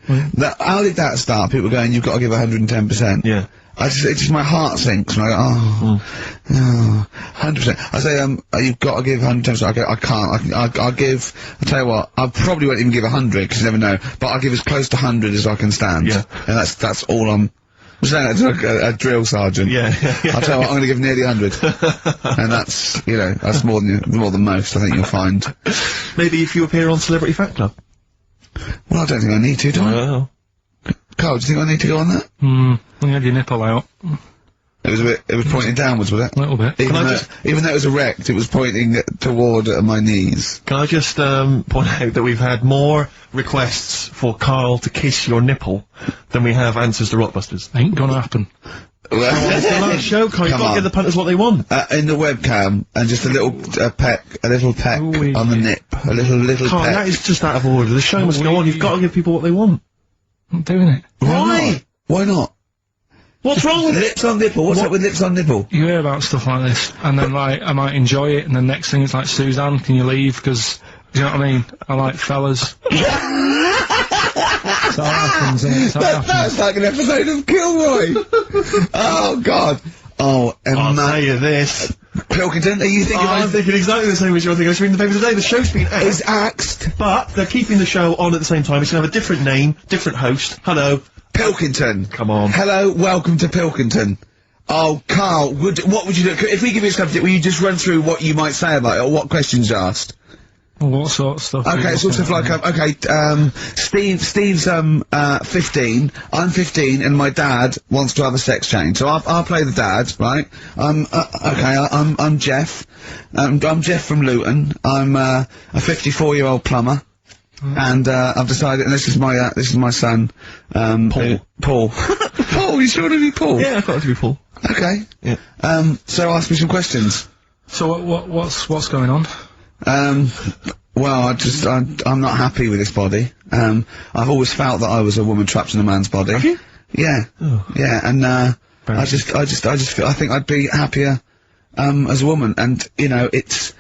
How did that start? People going, you've got to give 110%. Yeah. My heart sinks when I go, 100%. I say, you've got to give 110%. I can't. I'll give, I'll tell you what, I probably won't even give 100, because you never know, but I'll give as close to 100 as I can stand. Yeah. And that's all I'm saying that to a drill sergeant. Yeah. I'll tell you what, I'm gonna give nearly 100. And that's, you know, that's more than most, I think you'll find. Maybe if you appear on Celebrity Fact Club. Well, I don't think I need to, do I? Well. Carl, do you think I need to go on that? You had your nipple out. It was pointing downwards, was it? A little bit. Even though it was erect, it was pointing toward my knees. Can I just, point out that we've had more requests for Carl to kiss your nipple than we have answers to Rockbusters. Ain't gonna happen. It's the last show, Carl. You've got to give the punters what they want. In the webcam, and just a little peck on the nip. A little Carl, peck. that is just out of order. The show must go on. You've got to give people what they want. I'm doing it. Why? Why not? What's wrong with it? Lips on nipple? What's up with lips on nipple? You hear about stuff like this, and then, like, I might enjoy it, and the next thing it's like, Suzanne, can you leave? Because, you know what I mean? I like fellas. So that happens, innit? That's like an episode of Kilroy! Oh, God. Oh, I'll tell you this. Pilkington, are you thinking I'm thinking exactly the same as you're thinking. I was reading the paper today. The show's been axed. It's axed. But they're keeping the show on at the same time. It's going to have a different name, different host. Hello. Pilkington. Come on. Hello, welcome to Pilkington. Oh, Carl, what would you do? If we give you a subject, will you just run through what you might say about it, or what questions you asked? Well, what sort of stuff? Okay, sort of like, Steve's, 15, I'm 15, and my dad wants to have a sex change, so I'll play the dad, right? I'm Jeff. I'm Jeff from Luton. I'm, a 54-year-old plumber. And, I've decided, and this is my son, Paul. Paul. Paul, you sure to be Paul? Yeah, I thought it to be Paul. Okay. Yeah. So ask me some questions. So what's going on? Well, I'm not happy with this body. I've always felt that I was a woman trapped in a man's body. Have you? Yeah. Oh. Yeah, and, I think I'd be happier, as a woman, and, you know, it's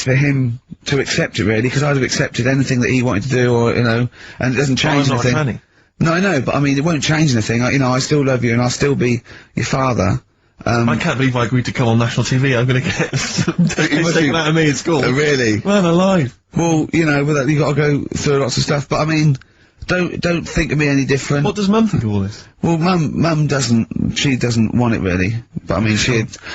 for him to accept it, really, because I'd have accepted anything that he wanted to do, or, you know, and it doesn't change anything. Not a tranny. No, I know, but I mean, it won't change anything. You know, I still love you, and I'll still be your father. I can't believe I agreed to come on national TV. I'm gonna get taken out of me at school. Really? Man alive. Well, you know, with that, you gotta go through lots of stuff, but I mean, don't think of me any different. What does Mum think of all this? Well, Mum she doesn't want it really, but I mean,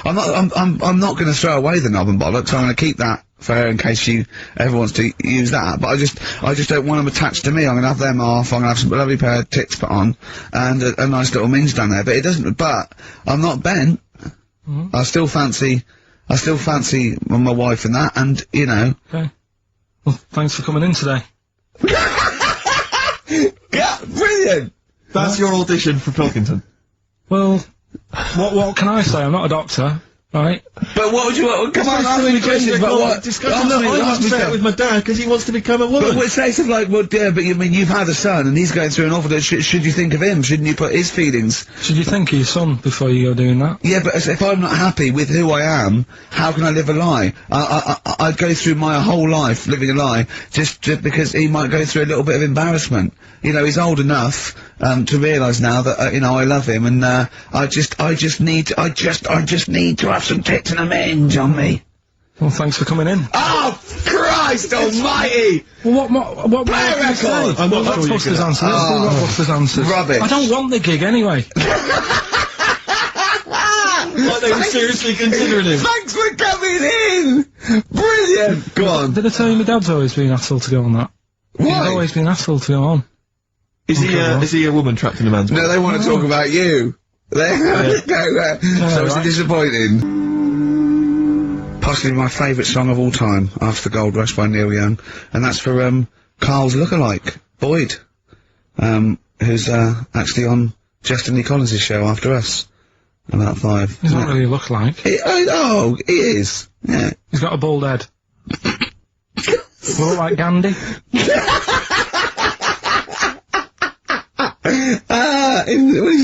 I'm not gonna throw away the knob and bollocks, I'm gonna keep that for her in case she ever wants to use that, but I just don't want them attached to me. I'm gonna have them off, I'm gonna have some lovely pair of tits put on, and a nice little minge down there, but I'm not bent. I still fancy my wife and that, and, you know. Okay. Well, thanks for coming in today. Yeah, brilliant! That's your audition for Pilkington. Well, what can I say? I'm not a doctor, right? But what would you want? Come on, ask me questions, but what? I'm upset with my dad because he wants to become a woman. But it's say something like, well, yeah, but you mean, you've had a son, and he's going through an awful lot. Should you think of him? Shouldn't you put his feelings? Should you think of your son before you go doing that? Yeah, but if I'm not happy with who I am, how can I live a lie? I'd go through my whole life living a lie, just because he might go through a little bit of embarrassment. You know, he's old enough, to realise now that, you know, I love him, and, I just need to have some tits and a minge on me. Well, thanks for coming in. Oh, Christ almighty! Well, what Play a record! I'm not Rockbusters answers. Let's do Rockbusters answers. Rubbish. I don't want the gig anyway. Like they were seriously considering him. Thanks for coming in! Brilliant! Go on. Did I tell you my dad's always been asked to go on that? Why? He's always been asked to go on. Is he a woman trapped in a man's body? No, they want to talk about you. They go there. So it's disappointing. Possibly my favourite song of all time, after the Gold Rush by Neil Young, and that's for, Carl's lookalike, Boyd, who's, actually on Justin Lee Collins' show after us, about 5. He's not really a lookalike. Oh, he is, yeah. He's got a bald head. Look like Gandhi. He's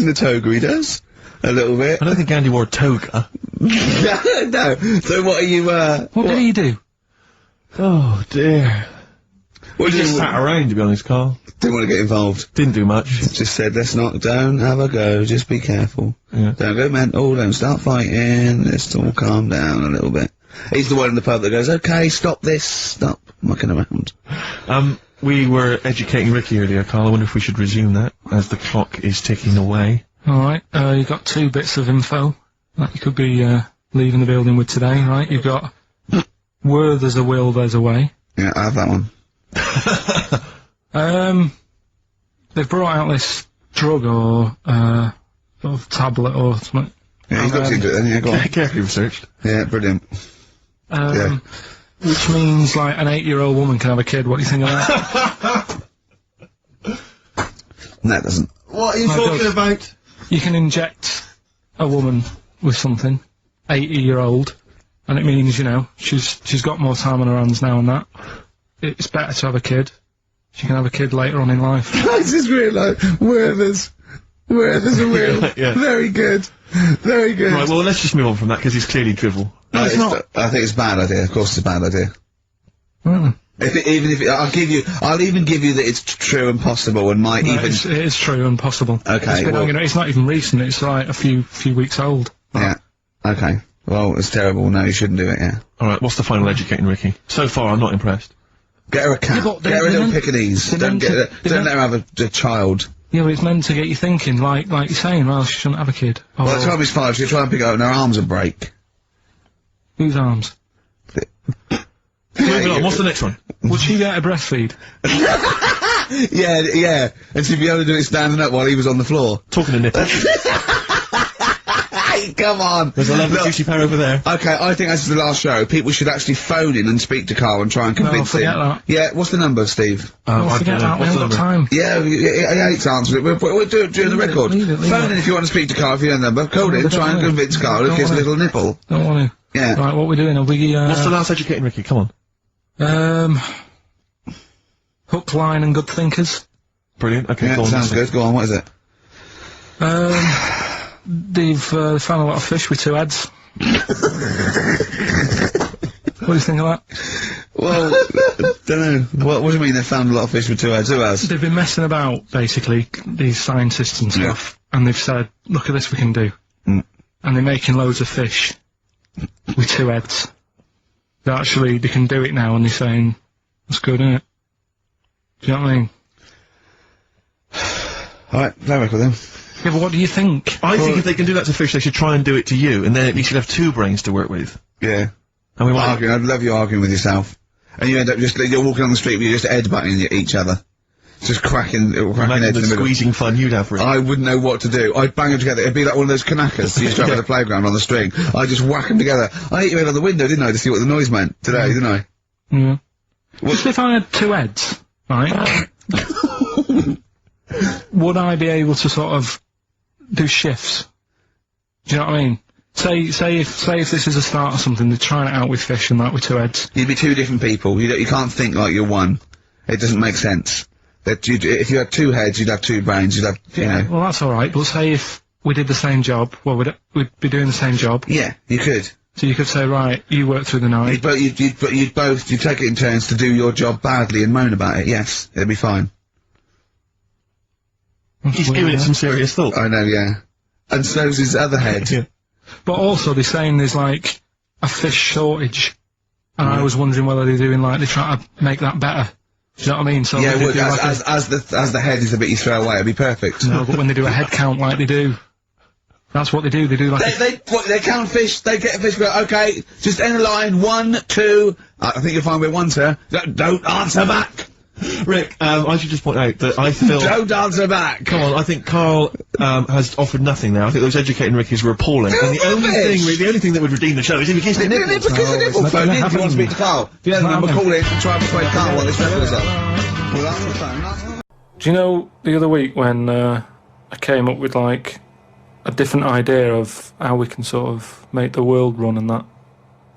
in the toga, he does. A little bit. I don't think Andy wore a toga. No. So what are you, What did he do? Oh dear. What We do just you sat around, to be honest, Carl. Didn't want to get involved. Didn't do much. Just said, don't have a go, just be careful. Yeah. Don't go mental, don't start fighting, let's all calm down a little bit. He's the one in the pub that goes, okay, stop this, stop mucking around. We were educating Ricky earlier, Carl. I wonder if we should resume that, as the clock is ticking away. Alright, you got 2 bits of info that you could be, leaving the building with today, right? You've got, where there's a will, there's a way. Yeah, I have that one. They've brought out this drug or, sort of tablet or something. Yeah, he's got to do it then, yeah, go on. Carefully researched. Yeah, brilliant. Yeah. Which means, like, an 8-year-old woman can have a kid. What do you think of that? No, it doesn't. What are you My talking God. about? You can inject a woman with something, 80-year-old, and it means, you know, she's got more time on her hands now and that. It's better to have a kid. She can have a kid later on in life. This is real, like, where there's a will. Yeah. Very good. Very good. Right, well, let's just move on from that, because he's clearly drivel. No, it's not. I think it's a bad idea. Of course, it's a bad idea. Mm. I'll even give you that it's true and possible, and might No, even. it is true and possible. Okay, It's not even recent. It's like a few weeks old. Yeah. Okay. Well, it's terrible. No, you shouldn't do it. Yeah. Alright, what's the final educating Ricky? So far, I'm not impressed. Get her a cat. Yeah, but Get her a they little meant- Pekingese. they Don't meant to- they don't meant- let her have a child. Yeah, but it's meant to get you thinking, like you're saying, well, she shouldn't have a kid. Or By the time it's 5, she'll try and pick it up, and her arms will break. whose arms? Moving on, what's the next one? Would she get a breastfeed? Yeah. And she'd be able to do it standing up while he was on the floor. Talking to nipples. Hey, come on. There's a lovely Look, juicy pair over there. Okay, I think that's the last show. People should actually phone in and speak to Carl and try and convince forget him. that. Yeah, what's the number, Steve? Oh, forget that. We What's haven't the got number? time. Yeah, I hate to answer it. We'll do it during the Leave it, record. leave it. Phone in if you want to speak to Carl, if you know the number. Call in, don't try and wanna. convince Carl to Don't kiss a wanna. little nipple. Don't want to. Yeah. Right, what we're doing? Are we? What's the last educating Ricky? Come on. Hook, line, and good thinkers. Brilliant. Okay, Yeah, go on. sounds good. Go on, what is it? They've found a lot of fish with 2 heads. What do you think of that? Well, don't know. What do you mean they found a lot of fish with 2 heads? Who has? They've been messing about, basically, these scientists and stuff, and they've said, look at this we can do. Mm. And they're making loads of fish with 2 heads. They can do it now, and they're saying, that's good, isn't it? Do you know what I mean? Alright, fair record then. Yeah, but what do you think? I think if they can do that to fish, they should try and do it to you, and then at least you'd have 2 brains to work with. Yeah. And we might. Arguing, I'd love you arguing with yourself. And you end up you're walking on the street, but you're just headbutting each other. Just cracking Imagine heads in the the middle. squeezing fun you'd have for it. I wouldn't know what to do. I'd bang them together. It'd be like one of those knackers you used to have at the playground on the string. I'd just whack them together. I hit you in on the window, didn't I, to see what the noise meant today, didn't I? Yeah. Just if I had 2 heads, right? Would I be able to sort of do shifts? Do you know what I mean? Say if this is a start or something, they're trying it out with fish and that with 2 heads. You'd be 2 different people. You can't think like you're one. It doesn't make sense. If you had 2 heads, you'd have 2 brains. You'd have, you know. Well, that's all right. But say if we did the same job, well, we'd be doing the same job. Yeah, you could. So you could say, right, you work through the night. You'd take it in turns to do your job badly and moan about it. Yes, it'd be fine. He's giving it some serious thought. I know, yeah. And so's his other head. Yeah. But also, they're saying there's like a fish shortage, and I was wondering whether they're trying to make that better. Do you know what I mean? So Yeah, they well, do like as the head is the bit you throw away, it'd be perfect. no, but when they do a head count like they do, that's what they do. They do like They count fish, they get a fish, go, okay, just end the line, 1, 2, I think you'll find we're 1, sir. Don't answer back! Rick, I should just point out that I feel... Don't answer back! Come on, I think Carl has offered nothing there. I think those educating Rickies were appalling. And the only thing that would redeem the show is if he gives the nipple. Because the nipple phone in if you want to speak to Carl. If you have the number, call in and try and persuade Carl what this record is on. Well, that's the phone. Do you know the other week when I came up with like a different idea of how we can sort of make the world run and that?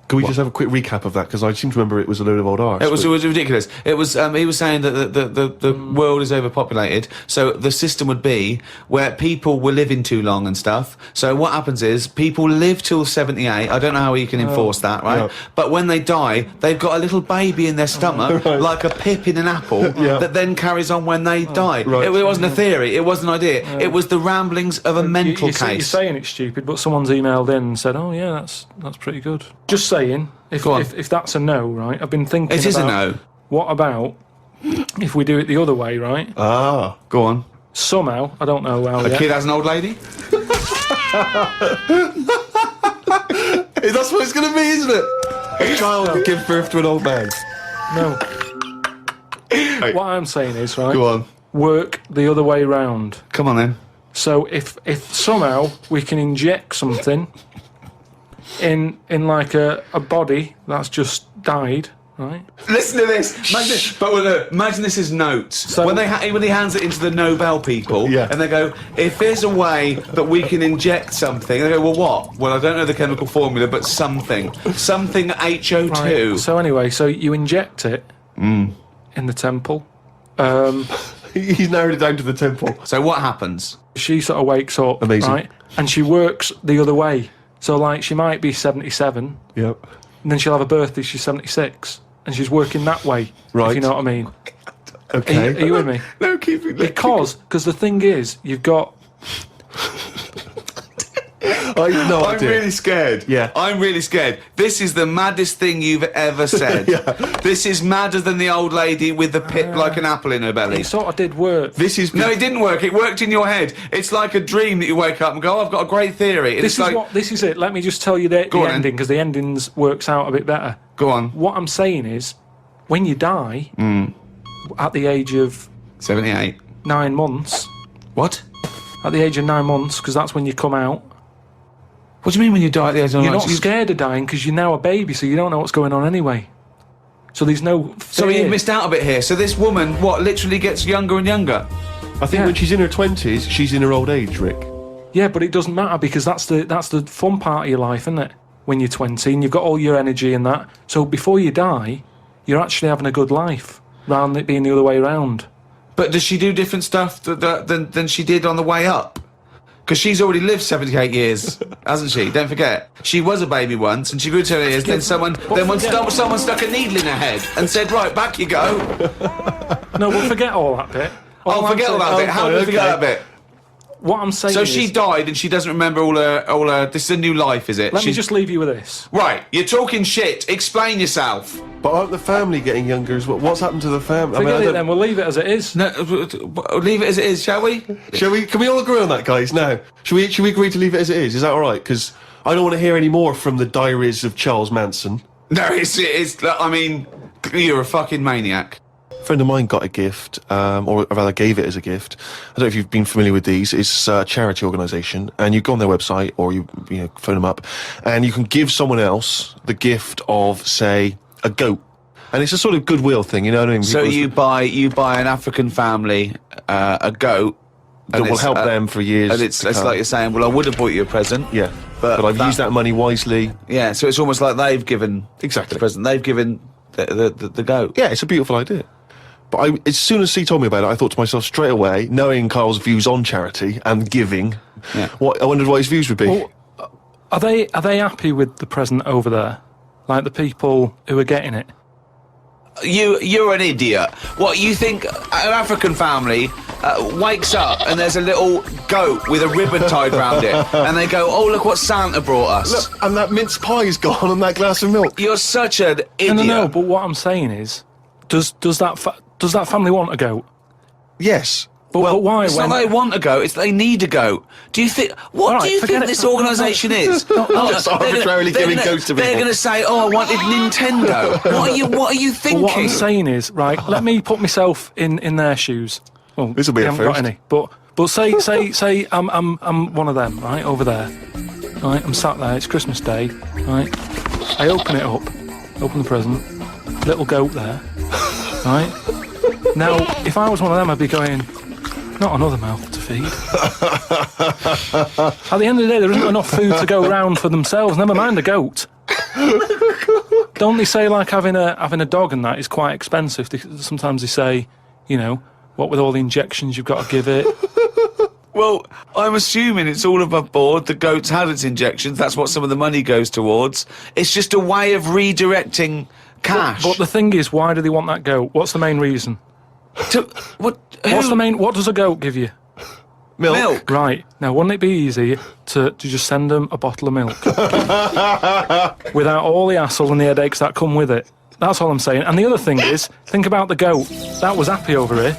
Can we just have a quick recap of that? Because I seem to remember it was a load of old arse. It was ridiculous. It was he was saying that the world is overpopulated, so the system would be where people were living too long and stuff. So what happens is people live till 78. I don't know how you can enforce that, right? Yeah. But when they die, they've got a little baby in their stomach, Right. like a pip in an apple, Yeah. that then carries on when they die. Right. It wasn't a theory. It was an idea. It was the ramblings of a mental You're case. saying it's stupid, but someone's emailed in and said, "Oh yeah, that's pretty good." Just saying, Go on. if that's a no, right? I've been thinking. It is a about, no. What about if we do it the other way, right? Ah. Go on. Somehow, I don't know how. A yet. kid has an old lady. That's what it's going to be, isn't it? A child will give birth to an old man. No. What I'm saying is, right? Go on. Work the other way round. Come on then. So if somehow we can inject something in like a body that's just died, right? Listen to this. Imagine this. But imagine this is notes. So- when he hands it into the Nobel people, Yeah. and they go, if there's a way that we can inject something, they go, well, what? Well, I don't know the chemical formula, but something HO2. Right. So anyway, so you inject it in the temple. He's narrowed it down to the temple. So what happens? She sort of wakes up, Amazing. right? And she works the other way. So like she might be 77, Yep. and then she'll have a birthday. She's 76, and she's working that way. Right. If you know what I mean. Okay. Are you with me? No, keep it. Because the thing is, you've got. I no I'm idea. really scared. Yeah. I'm really scared. This is the maddest thing you've ever said. Yeah. This is madder than the old lady with the pip like an apple in her belly. It sort of did work. This is No, it didn't work. It worked in your head. It's like a dream that you wake up and go, oh, I've got a great theory. And This it's is like, this is it. Let me just tell you the Go on, then. ending, because the endings works out a bit better. go on. What I'm saying is, when you die at the age of 78. 9 months, What? at the age of 9 months, because that's when you come out. What do you mean when you die at the age of You're 9? not scared of dying because you're now a baby, so you don't know what's going on anyway. So there's no fear. So you missed out a bit here. So this woman, what, literally gets younger and younger? I think Yeah. when she's in her 20s, she's in her old age, Rick. Yeah, but it doesn't matter because that's the fun part of your life, isn't it? When you're 20 and you've got all your energy and that. So before you die, you're actually having a good life, rather than it being the other way around. But does she do different stuff than she did on the way up? Because she's already lived 78 years, hasn't she? Don't forget. She was a baby once, and she grew to 78 years, then someone stuck a needle in her head and said, right, back you go. No, we'll forget all that bit. Forget all that bit. How do we forget that bit? What I'm saying So is... she died and she doesn't remember all her... This is a new life, is it? Let me just leave you with this. Right, you're talking shit. Explain yourself. But aren't the family getting younger as well? What's happened to the family? Forget I it don't- then, we'll leave it as it is. No, leave it as it is, shall we? Shall we? Can we all agree on that, guys? Now, should we agree to leave it as it is? Is that all right? Because I don't want to hear any more from the diaries of Charles Manson. No, it's. I mean, you're a fucking maniac. A friend of mine got a gift, or rather gave it as a gift. I don't know if you've been familiar with these. It's a charity organisation, and you go on their website or you phone them up, and you can give someone else the gift of, say, a goat. And it's a sort of goodwill thing, you know what I mean? So People's- you buy an African family a goat that will it's, help them for years. and it's to come. like you're saying, well, I would have bought you a present. Yeah, but I've used that money wisely. Yeah, so it's almost like they've given Exactly. the present. They've given the goat. Yeah, it's a beautiful idea. But as soon as he told me about it, I thought to myself straight away, knowing Carl's views on charity and giving, Yeah. I wondered what his views would be. Well, are they happy with the present over there? Like the people who are getting it? You're an idiot. What, you think an African family wakes up and there's a little goat with a ribbon tied round it, and they go, oh, look what Santa brought us. Look, and that mince pie's gone and that glass of milk. You're such an idiot. No, but what I'm saying is, does that family want a goat? Yes. But why? It's not they want a goat, it's they need a goat. Do you think... What All do right, you forget think it. this organisation is? Just arbitrarily giving goats to They're people. going to say, oh, I wanted Nintendo. What are you thinking? Well, what I'm saying is, right, let me put myself in their shoes. Well, This'll be they a haven't got first. any. But say I'm one of them, right, over there. Right, I'm sat there, it's Christmas Day, right? I open it up, open the present, little goat there, right? Now, if I was one of them, I'd be going, not another mouth to feed. At the end of the day, there isn't enough food to go round for themselves, never mind the goat. Don't they say like having a dog and that is quite expensive? Sometimes they say, you know, what with all the injections you've got to give it. Well, I'm assuming it's all above board. The goat's had its injections. That's what some of the money goes towards. It's just a way of redirecting cash. But the thing is, why do they want that goat? What's the main reason? What does a goat give you? Milk. Right. Now, wouldn't it be easy to just send them a bottle of milk? Without all the hassle and the headaches that come with it. That's all I'm saying. And the other thing is, think about the goat. That was happy over here.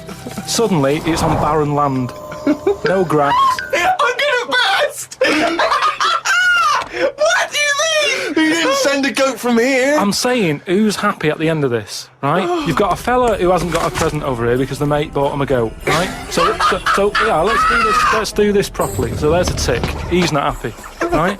Suddenly, it's on barren land. No grass. I'm gonna burst! What do you mean? You didn't send a goat from here. I'm saying, who's happy at the end of this, right? You've got a fella who hasn't got a present over here because the mate bought him a goat, right? So yeah, let's do this properly. So there's a tick. He's not happy, right?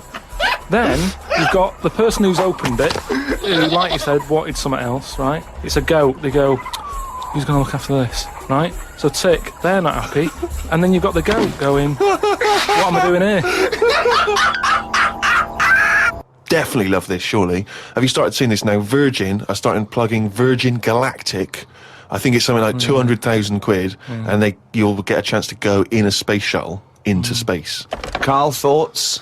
Then you've got the person who's opened it, who, like you said, wanted something else, right? It's a goat. They go, who's going to look after this, right? So tick, they're not happy. And then you've got the goat going, what am I doing here? Definitely love this, surely. Have you started seeing this now? Virgin are starting plugging Virgin Galactic. I think it's something like 200,000 quid, and you'll get a chance to go in a space shuttle into space. Carl, thoughts?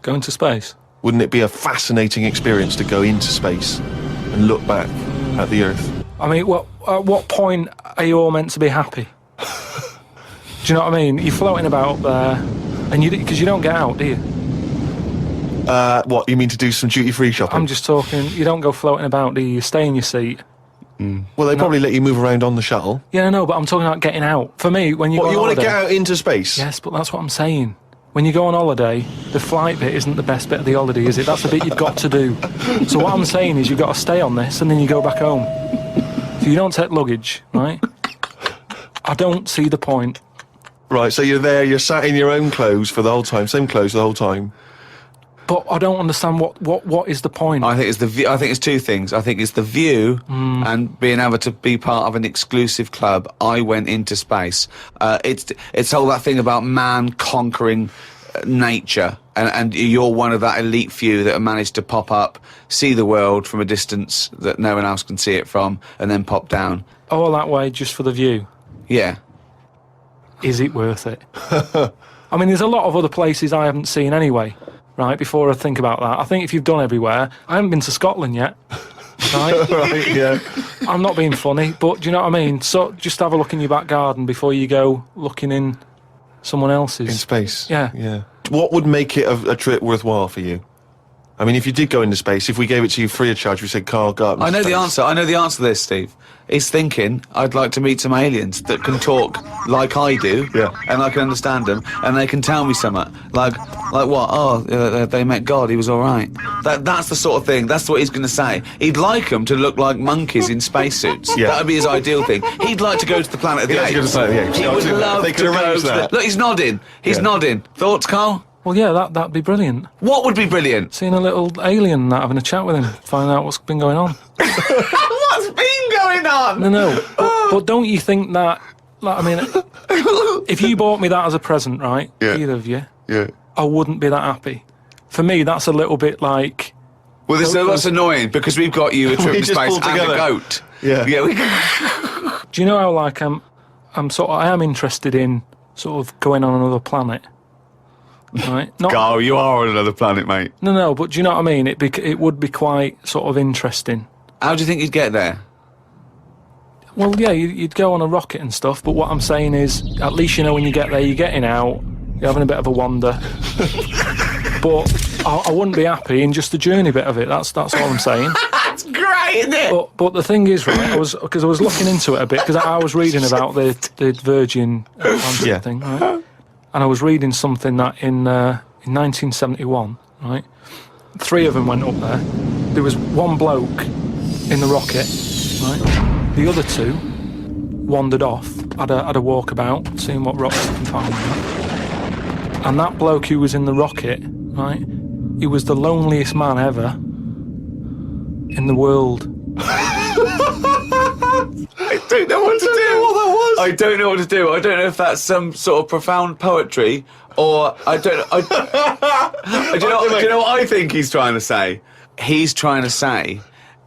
Going to space? Wouldn't it be a fascinating experience to go into space and look back at the Earth? I mean, at what point are you all meant to be happy? Do you know what I mean? You're floating about up there, and because you don't get out, do you? What, you mean to do some duty-free shopping? I'm just talking, you don't go floating about, do you? You stay in your seat. Well, they probably let you move around on the shuttle. Yeah, no, but I'm talking about getting out. For me, when you go on you want to holiday... get out into space? Yes, but that's what I'm saying. When you go on holiday, the flight bit isn't the best bit of the holiday, is it? That's the bit you've got to do. So what I'm saying is you've got to stay on this and then you go back home. So you don't take luggage, right? I don't see the point. Right, so you're there, you're sat in your own clothes for the whole time, same clothes the whole time. But I don't understand what is the point. I think it's I think it's two things. I think it's the view and being able to be part of an exclusive club. I went into space. It's all that thing about man conquering nature, and you're one of that elite few that have managed to pop up, see the world from a distance that no one else can see it from, and then pop down. All that way just for the view. Yeah. Is it worth it? I mean, there's a lot of other places I haven't seen anyway. Right, before I think about that, I think if you've done everywhere, I haven't been to Scotland yet. Right? Right, yeah. I'm not being funny, but do you know what I mean? So just have a look in your back garden before you go looking in someone else's. In space? Yeah. Yeah. What would make it a trip worthwhile for you? I mean, if you did go into space, if we gave it to you free of charge, we said, Carl, go up into I know space. the answer. I know the answer to this, Steve. He's thinking, I'd like to meet some aliens that can talk like I do, and I can understand them, and they can tell me something. Like what? Oh, they met God, he was all right. That's the sort of thing, that's what he's going to say. He'd like them to look like monkeys in spacesuits. Yeah. That would be his ideal thing. He'd like to go to the planet of the Yeah, I was apes. gonna say the apes. He Yeah, would I'll do that. love They to could go arrange to the... that. Look, he's nodding. He's Yeah. nodding. Thoughts, Carl? Well, yeah, that'd be brilliant. What would be brilliant? Seeing a little alien and that, having a chat with him, finding out what's been going on. What's been going on? No, but don't you think that, like, I mean, if you bought me that as a present, right, Yeah. either of you, Yeah. I wouldn't be that happy. For me, that's a little bit like... Well, that's annoying because we've got you a trip We to just space pulled and a together. goat. Yeah. Yeah. Do you know how, like, I am interested in sort of going on another planet, right? Not, Carl, you are on another planet, mate. no, but do you know what I mean? It would be quite sort of interesting. How do you think you'd get there? Well, yeah, you'd go on a rocket and stuff, but what I'm saying is, at least you know when you get there, you're getting out, you're having a bit of a wander. But I wouldn't be happy in just the journey bit of it. That's all I'm saying. That's great, isn't it? But the thing is, right, because I was looking into it a bit, because I was reading about the Virgin Atlantic Yeah. thing, right? And I was reading something that in 1971, right, 3 of them went up there. There was one bloke in the rocket, right? The other 2 wandered off, had a walkabout, seeing what rocks they can find. Right? And that bloke who was in the rocket, right, he was the loneliest man ever in the world. I don't know what to do. What that was? I don't know what to do. I don't know if that's some sort of profound poetry or I don't. Do you know what I think he's trying to say? he's trying to say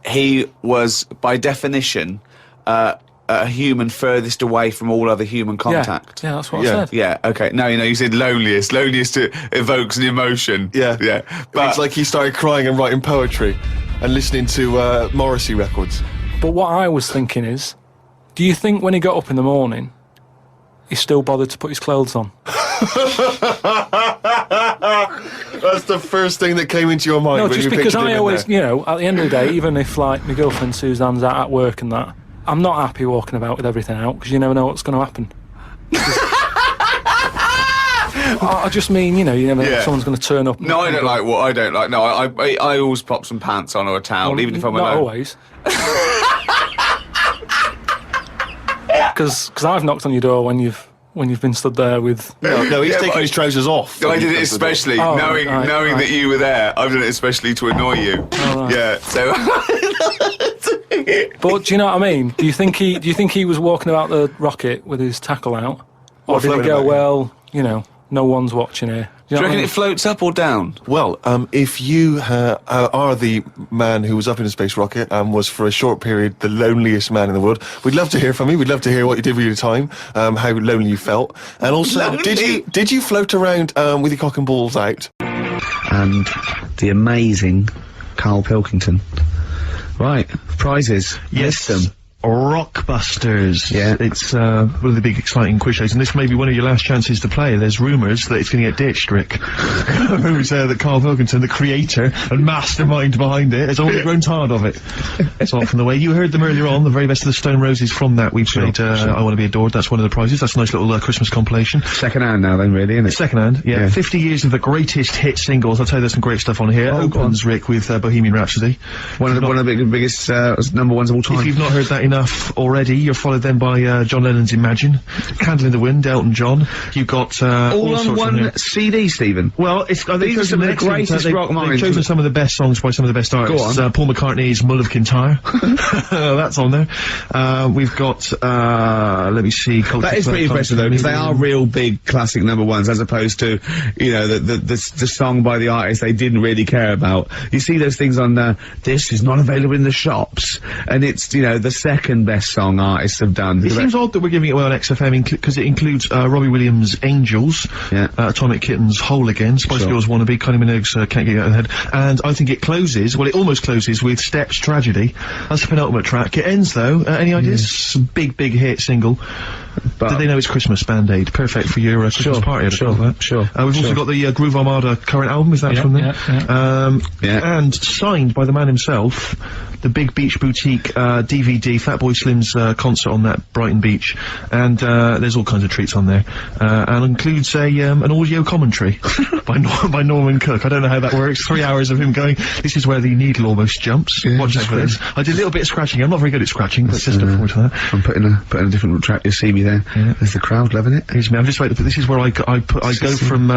he was, by definition, a human furthest away from all other human contact. Yeah, that's what I said. Yeah, okay. No, you said loneliest. Loneliest evokes an emotion. Yeah. But It's like he started crying and writing poetry and listening to Morrissey records. But what I was thinking is, do you think when he got up in the morning, he still bothered to put his clothes on? That's the first thing that came into your mind. No, when just you because pictured him I in always, there. at the end of the day, even if, like, my girlfriend Suzanne's out at work and that, I'm not happy walking about with everything out, because you never know what's going to happen. I just mean, you never know if someone's going to turn up. no, I don't like what I don't like. No, I always pop some pants on or a towel, even if I'm not alone. always. Because I've knocked on your door when you've been stood there with. No, he's Yeah, taking but his trousers off. I did it especially knowing that you were there. I've done it especially to annoy you. right. Yeah, so. But do you know what I mean? Do you think he was walking about the rocket with his tackle out, or did he floating go, about, no one's watching here? Do you reckon it floats up or down? Well, if you are the man who was up in a space rocket and was for a short period the loneliest man in the world, we'd love to hear from you. We'd love to hear what you did with your time, how lonely you felt, and also Lonely? did you float around with your cock and balls out? And the amazing Karl Pilkington. Right, prizes. Yes. List them. Rockbusters. Yeah. It's one of the big exciting quiz shows, and this may be one of your last chances to play. There's rumours that it's going to get ditched, Rick. Rumours that Karl Pilkington, the creator and mastermind behind it, has already grown tired of it. It's off from the way. You heard them earlier on, the very best of the Stone Roses. From that we played I Want to Be Adored. That's one of the prizes. That's a nice little Christmas compilation. Second hand now then, really, isn't it? Second hand, yeah. 50 years of the greatest hit singles. I'll tell you there's some great stuff on here. Opens, Rick, with Bohemian Rhapsody. One of the biggest number ones of all time. If you've not heard that enough already, you're followed then by John Lennon's Imagine, Candle in the Wind, Elton John. You've got all on sorts one CD, Stephen. Well, These are some of the greatest rock They've minds. chosen some of the best songs by some of the best artists. Go on. Paul McCartney's Mull of Kintyre. That's on there. We've got, let me see. That is pretty impressive though, because they are real big classic number ones, as opposed to, the song by the artist they didn't really care about. You see those things on this is not available in the shops, and it's the second best song artists have done. It seems odd that we're giving it away on XFM because it includes Robbie Williams' Angels, Atomic Kitten's Whole Again, Spice Girls Wannabe, Kylie Minogue's Can't Get You Out of the Head, and I think it closes, well, it almost closes with Steps Tragedy. That's the penultimate track. It ends though, any ideas? Some big hit single. But Did they know it's Christmas? Band-Aid. Perfect for your Christmas party. I'd have thought that. We've also got the Groove Armada current album, is that from there? And signed by the man himself, the Big Beach Boutique DVD, Fatboy Slim's concert on that Brighton beach, and there's all kinds of treats on there, and includes an audio commentary by Norman Cook. I don't know how that works. 3 hours of him going, this is where the needle almost jumps. Watch this for this. I did a little bit of scratching. I'm not very good at scratching, but just look forward to that. I'm putting a different track. You see me there. Yeah. There's the crowd loving it. Here's me. I'm just waiting for this. Is where I go from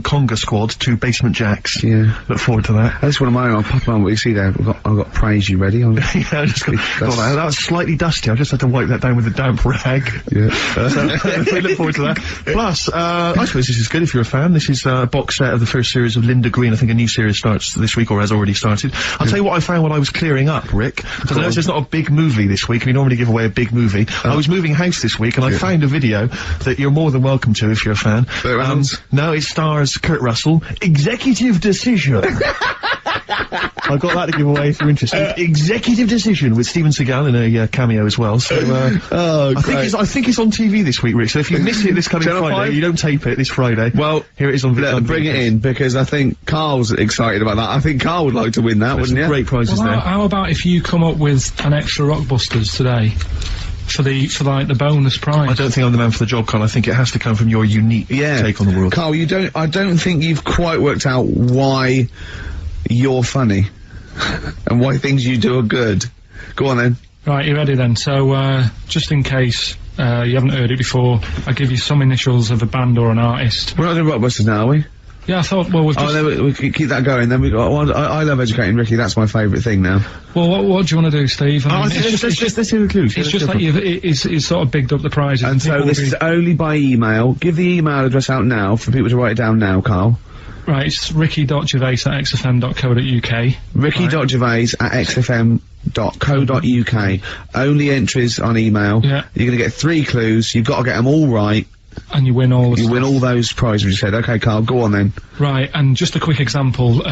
Conga Squad to Basement Jacks. Yeah. Look forward to that. That's one of mine. I'll pop on what you see there. I've got Praise You ready. Yeah, I just got that. That was slightly dusty. I just had to wipe that down with a damp rag. Yeah. So we look forward to that. Plus, I suppose this is good if you're a fan. This is a box set of the first series of Linda Green. I think a new series starts this week, or has already started. I'll tell you what I found when I was clearing up, Rick, because I know it's not a big movie this week. We normally give away a big movie. I was moving house this week, and I found a video that you're more than welcome to if you're a fan. No, it stars Kurt Russell. Executive Decision. I've got that to give away if you're interested. Executive Decision with Steven Seagal in a cameo as well. So I think it's on TV this week, Rick. So if you miss it this coming Friday, you don't tape it this Friday. Well, here it is on. Bring it in, because I think Carl's excited about that. I think Carl would like to win that, wouldn't you? Great prizes Well, there. how about if you come up with an extra Rockbusters today for the bonus prize? I don't think I'm the man for the job, Carl. I think it has to come from your unique take on the world. Carl, I don't think you've quite worked out why you're funny and why things you do are good. Go on then. Right, you ready then? So, just in case you haven't heard it before, I'll give you some initials of a band or an artist. We're not doing Rockbusters now, are we? Yeah, I thought, well, we've just... Oh, then we keep that going. Then we got. Well, I love educating Ricky. That's my favourite thing now. Well, what do you want to do, Steve? I mean, let's hear the clues. It's just that it's sort of bigged up the prizes. And so this is only by email. Give the email address out now for people to write it down now, Carl. Right, it's ricky.gervais@xfm.co.uk. ricky.gervais@xfm.co.uk. Only entries on email. Yeah. You're gonna get 3 clues. You've got to get them all right. And you win all the You win all those prizes you said. Okay, Carl, go on then. Right, and just a quick example,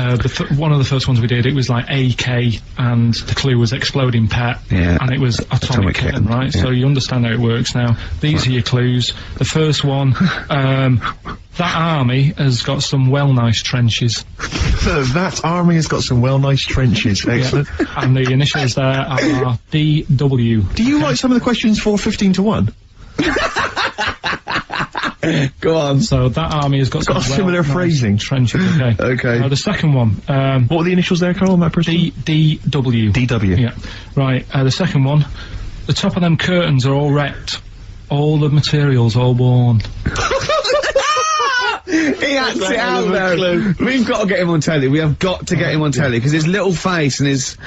one of the first ones we did, it was like AK, and the clue was exploding pet, Yeah. and it was atomic kitten, right? yeah. So you understand how it works now. These are your clues. The first one, that army has got some nice trenches. That army has got some nice trenches. Excellent. And the initials there are DW. Do you write some of the questions for 15 to 1? Go on. So that army has got some a similar nice phrasing. trenches, okay. Okay. The second one, What were the initials there, Carl, on that person? DW. DW. Yeah. Right, the second one, the top of them curtains are all wrecked. All the materials all worn. He acts it out though. We've got to get him on telly. We have got to get him on telly because his little face and his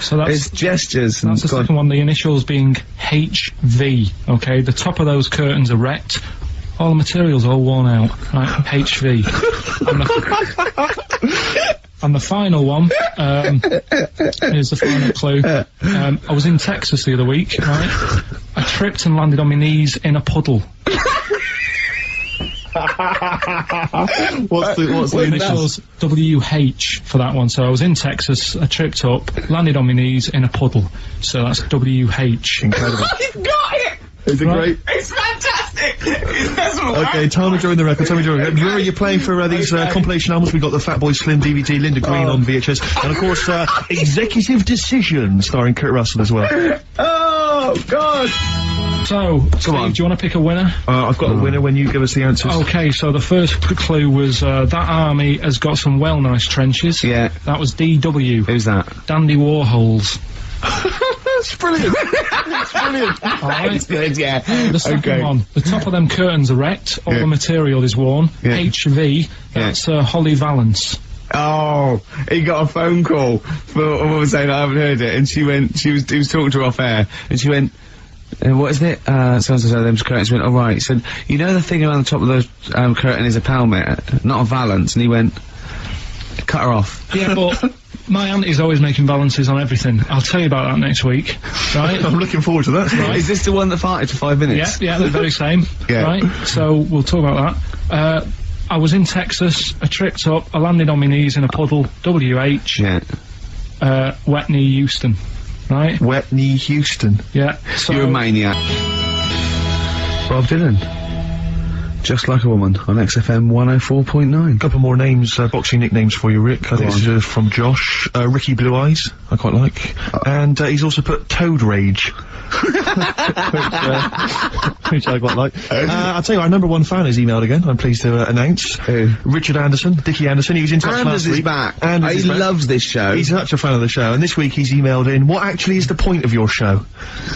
gestures. And That's the second one. The initials being HV. Okay, the top of those curtains are wrecked. All the materials all worn out. Right, HV. And the final one is the final clue. I was in Texas the other week. Right, I tripped and landed on my knees in a puddle. What's the Initials WH for that one. So I was in Texas, I tripped up, landed on my knees in a puddle. So that's WH. Incredible. You've got it! Is it great? It's fantastic! Okay, tell me during the record, Remember you're playing for these compilation albums. We got the Fatboy Slim DVD, Linda Green on VHS, and of course, Executive Decision, starring Kurt Russell as well. Oh, God! So, Steve, do you want to pick a winner? I've got a winner when you give us the answers. Okay, so the first clue was, that army has got some nice trenches. Yeah. That was DW. Who's that? Dandy Warhols. That's brilliant. That's brilliant. That's good, yeah. The second one, the top of them curtains are wrecked, all the material is worn. Yeah. HV, that's Holly Valance. Oh, he got a phone call for a woman saying I haven't heard it, and he was talking to her off air, and she went, what is it? So them curtains went, alright, so, you know the thing around the top of the curtain is a palmet, not a valance, and he went, cut her off. Yeah, but my auntie's always making balances on everything. I'll tell you about that next week, right? I'm looking forward to that. Right. Is this the one that farted for 5 minutes? Yeah, the very same. Yeah. Right, so we'll talk about that. I was in Texas, I tripped up, I landed on my knees in a puddle, WH, Yeah. Wetney Houston, right? Wetney Houston. Yeah. So, You're a maniac. Bob Dylan. Just Like a Woman on XFM 104.9. Couple more names, boxing nicknames for you, Rick. I think this is from Josh. Ricky Blue Eyes, I quite like. And he's also put Toad Rage. Which I quite like. I'll tell you, our number 1 fan has emailed again, I'm pleased to announce. Richard Anderson, Dickie Anderson, he was in touch last week. Is back. Anders He is back. loves this show. He's such a fan of the show, and this week he's emailed in, what actually is the point of your show?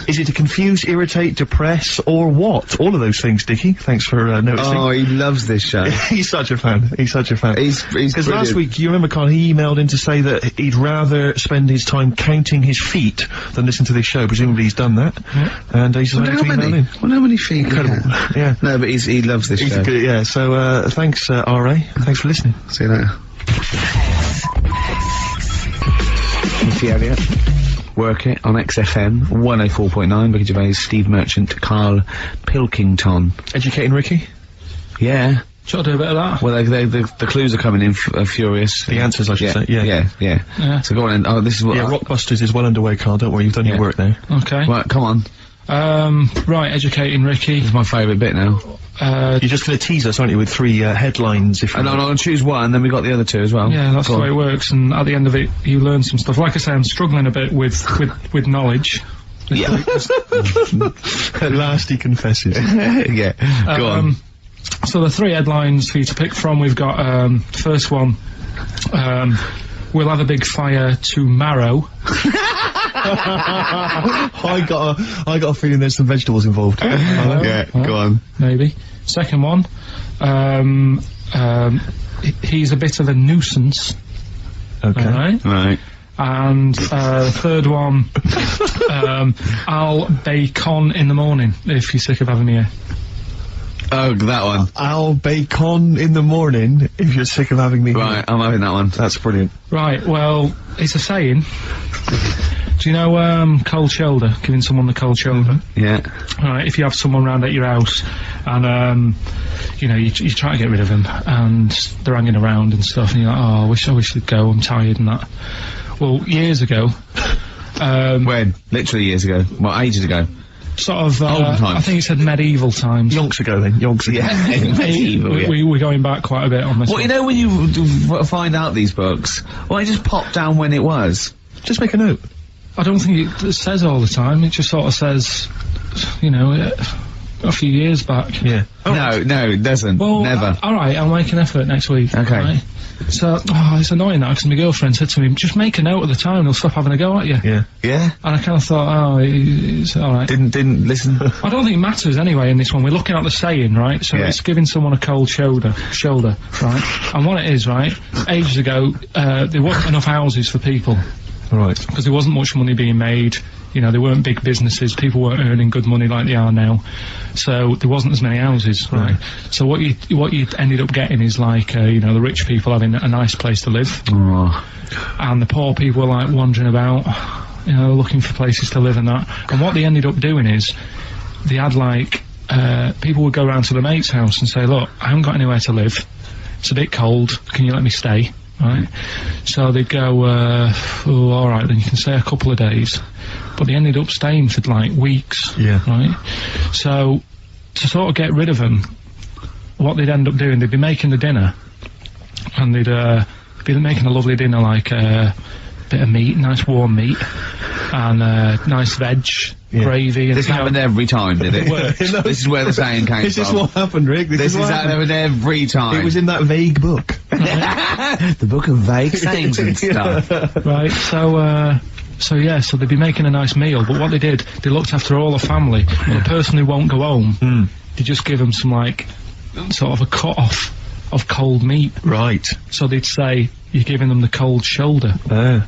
Is it to confuse, irritate, depress, or what? All of those things, Dickie. Thanks for noticing. Oh, he loves this show. He's such a fan. He's such a fan. He's Because last week, you remember, Carl, he emailed in to say that he'd rather spend his time counting his feet than listen to this show. Presumably he's done that. Yeah. And he's decided to email in. Well, how many feet? Incredible. Yeah. No, but he loves this He's show. good, yeah. So, thanks, R.A. Thanks for listening. See you later. Missy Elliott. Work it on XFM 104.9. Ricky Gervais, Steve Merchant, Karl Pilkington. Educating Ricky? Yeah. Shall I do a bit of that? Well, the clues are coming in furious. The answers, I should say. Yeah. Yeah. So go on. Oh, this is what. Yeah, Rockbusters is well underway, Carl. Don't worry, you've done your work there. Okay. Right, come on. Right, educating Ricky. This is my favourite bit now. You're just going to tease us, aren't you, with 3 headlines? If you And I'll choose one, then we got the other 2 as well. Yeah, that's Go the on. way it works, and at the end of it, you learn some stuff. Like I say, I'm struggling a bit with knowledge. Yeah. At last he confesses. Yeah. Go on. So the 3 headlines for you to pick from, we've got, first one, we'll have a big fire tomorrow. I got a feeling there's some vegetables involved. Yeah, go on. Maybe. Second one, he's a bit of a nuisance. Okay. Alright? Right. And, third one, I'll bake on in the morning if you're sick of having me here. Oh, that one. I'll bacon in the morning if you're sick of having me. Right, I'm having that one. That's brilliant. Right, well, it's a saying. Do you know, cold shoulder? Giving someone the cold shoulder? Yeah. Right, if you have someone round at your house, and, you know, you try to get rid of them, and they're hanging around and stuff, and you're like, oh, I wish they'd go, I'm tired and that. Well, years ago, When? Literally years ago. Well, ages ago. sort of, Olden times. I think it said medieval times. Yonks ago then, yonks ago. Yeah. Medieval, yeah. We're going back quite a bit on this Well, one. you know when you find out these books, why don't you just pop down when it was? Just make a note. I don't think it says all the time, it just sort of says, you know, a few years back. Yeah. No, it doesn't. Well, Never. alright, I'll make an effort next week. Okay. Right? So, it's annoying that, because my girlfriend said to me, just make a note at the time, they'll stop having a go at you. Yeah. Yeah? And I kind of thought, it's alright. Didn't listen. I don't think it matters anyway in this one. We're looking at the saying, right? So Yeah. it's giving someone a cold shoulder, right? And what it is, right? Ages ago, there wasn't enough houses for people. Right. Because there wasn't much money being made. You know, there weren't big businesses. People weren't earning good money like they are now. So there wasn't as many houses, right? So what you ended up getting is like, you know, the rich people having a nice place to live, and the poor people were like wandering about, you know, looking for places to live and that. And what they ended up doing is, they had like, people would go round to the mate's house and say, look, I haven't got anywhere to live. It's a bit cold. Can you let me stay? Right? So they'd go, oh, alright, then you can stay a couple of days. But they ended up staying for like weeks. Yeah. Right? So, to sort of get rid of them, what they'd end up doing, they'd be making the dinner, and they'd be making a lovely dinner, like a bit of meat, nice warm meat, and nice veg, gravy, and This you know, happened every time, did it? works. This is where the saying came This is from. what happened, Rick. This is what happened. happened every time. It was in that vague book. the book of vague sayings and stuff. Right, so they'd be making a nice meal, but what they did, they looked after all the family, and the person who won't go home, they just give them some, like, sort of a cut-off of cold meat. Right. So they'd say, you're giving them the cold shoulder,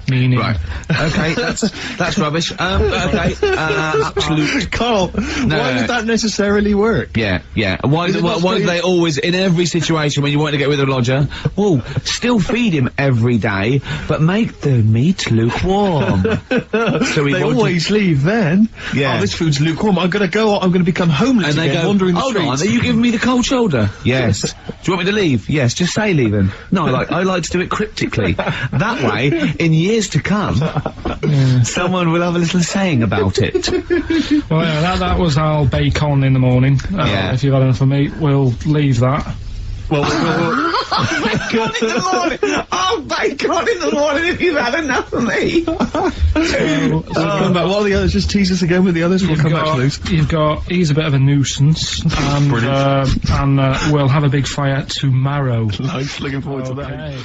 meaning... Right. Okay, that's rubbish. Okay, absolute... Carl, why would that necessarily work? Yeah. Why do they always, in every situation when you want to get rid of a lodger, still feed him every day, but make the meat lukewarm. So They always leave then. Yeah. Oh, this food's lukewarm. I'm gonna go, I'm gonna become homeless and they again, go, wandering the hold streets. on, are you giving me the cold shoulder? Yes. Do you want me to leave? Yes, just say leaving. No, I like to do it cryptically. That way, in years to come, someone will have a little saying about it. Well, yeah, that was our bacon in the morning. Yeah. If you've had enough of meat, we'll leave that. Well, Bacon in the morning! Oh, bacon in the morning if you've had enough of me! come back. What are the others? Just tease us again with the others. We'll come back to those. You've got, he's a bit of a nuisance, and, we'll have a big fire tomorrow. Nice, looking forward to that. Okay.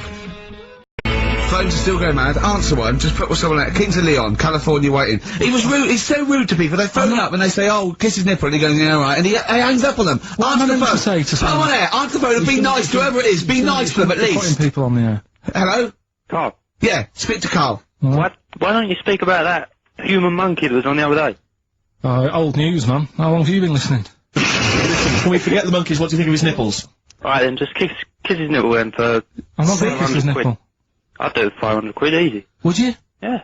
Phones are still going mad. Answer one. Just put someone out. King to Leon, California waiting. He was rude. He's so rude to people. They phone up and they say, "Oh, kiss his nipple," and he goes, "Yeah, all right," and he hangs up on them. Answer the phone. Say to Come on air. Answer the phone and be nice to whoever it is. Be nice to them at Putting least. people on the air. Hello. Carl, Yeah. Speak to Carl. why don't you speak about that human monkey that was on the other day? Old news, man. How long have you been listening? Can we forget the monkeys? What do you think of his nipples? Alright then, just kiss his nipple then for I'm not going to kiss his 500 quid. nipple. I'd do it for 500 quid easy. Would you? Yeah.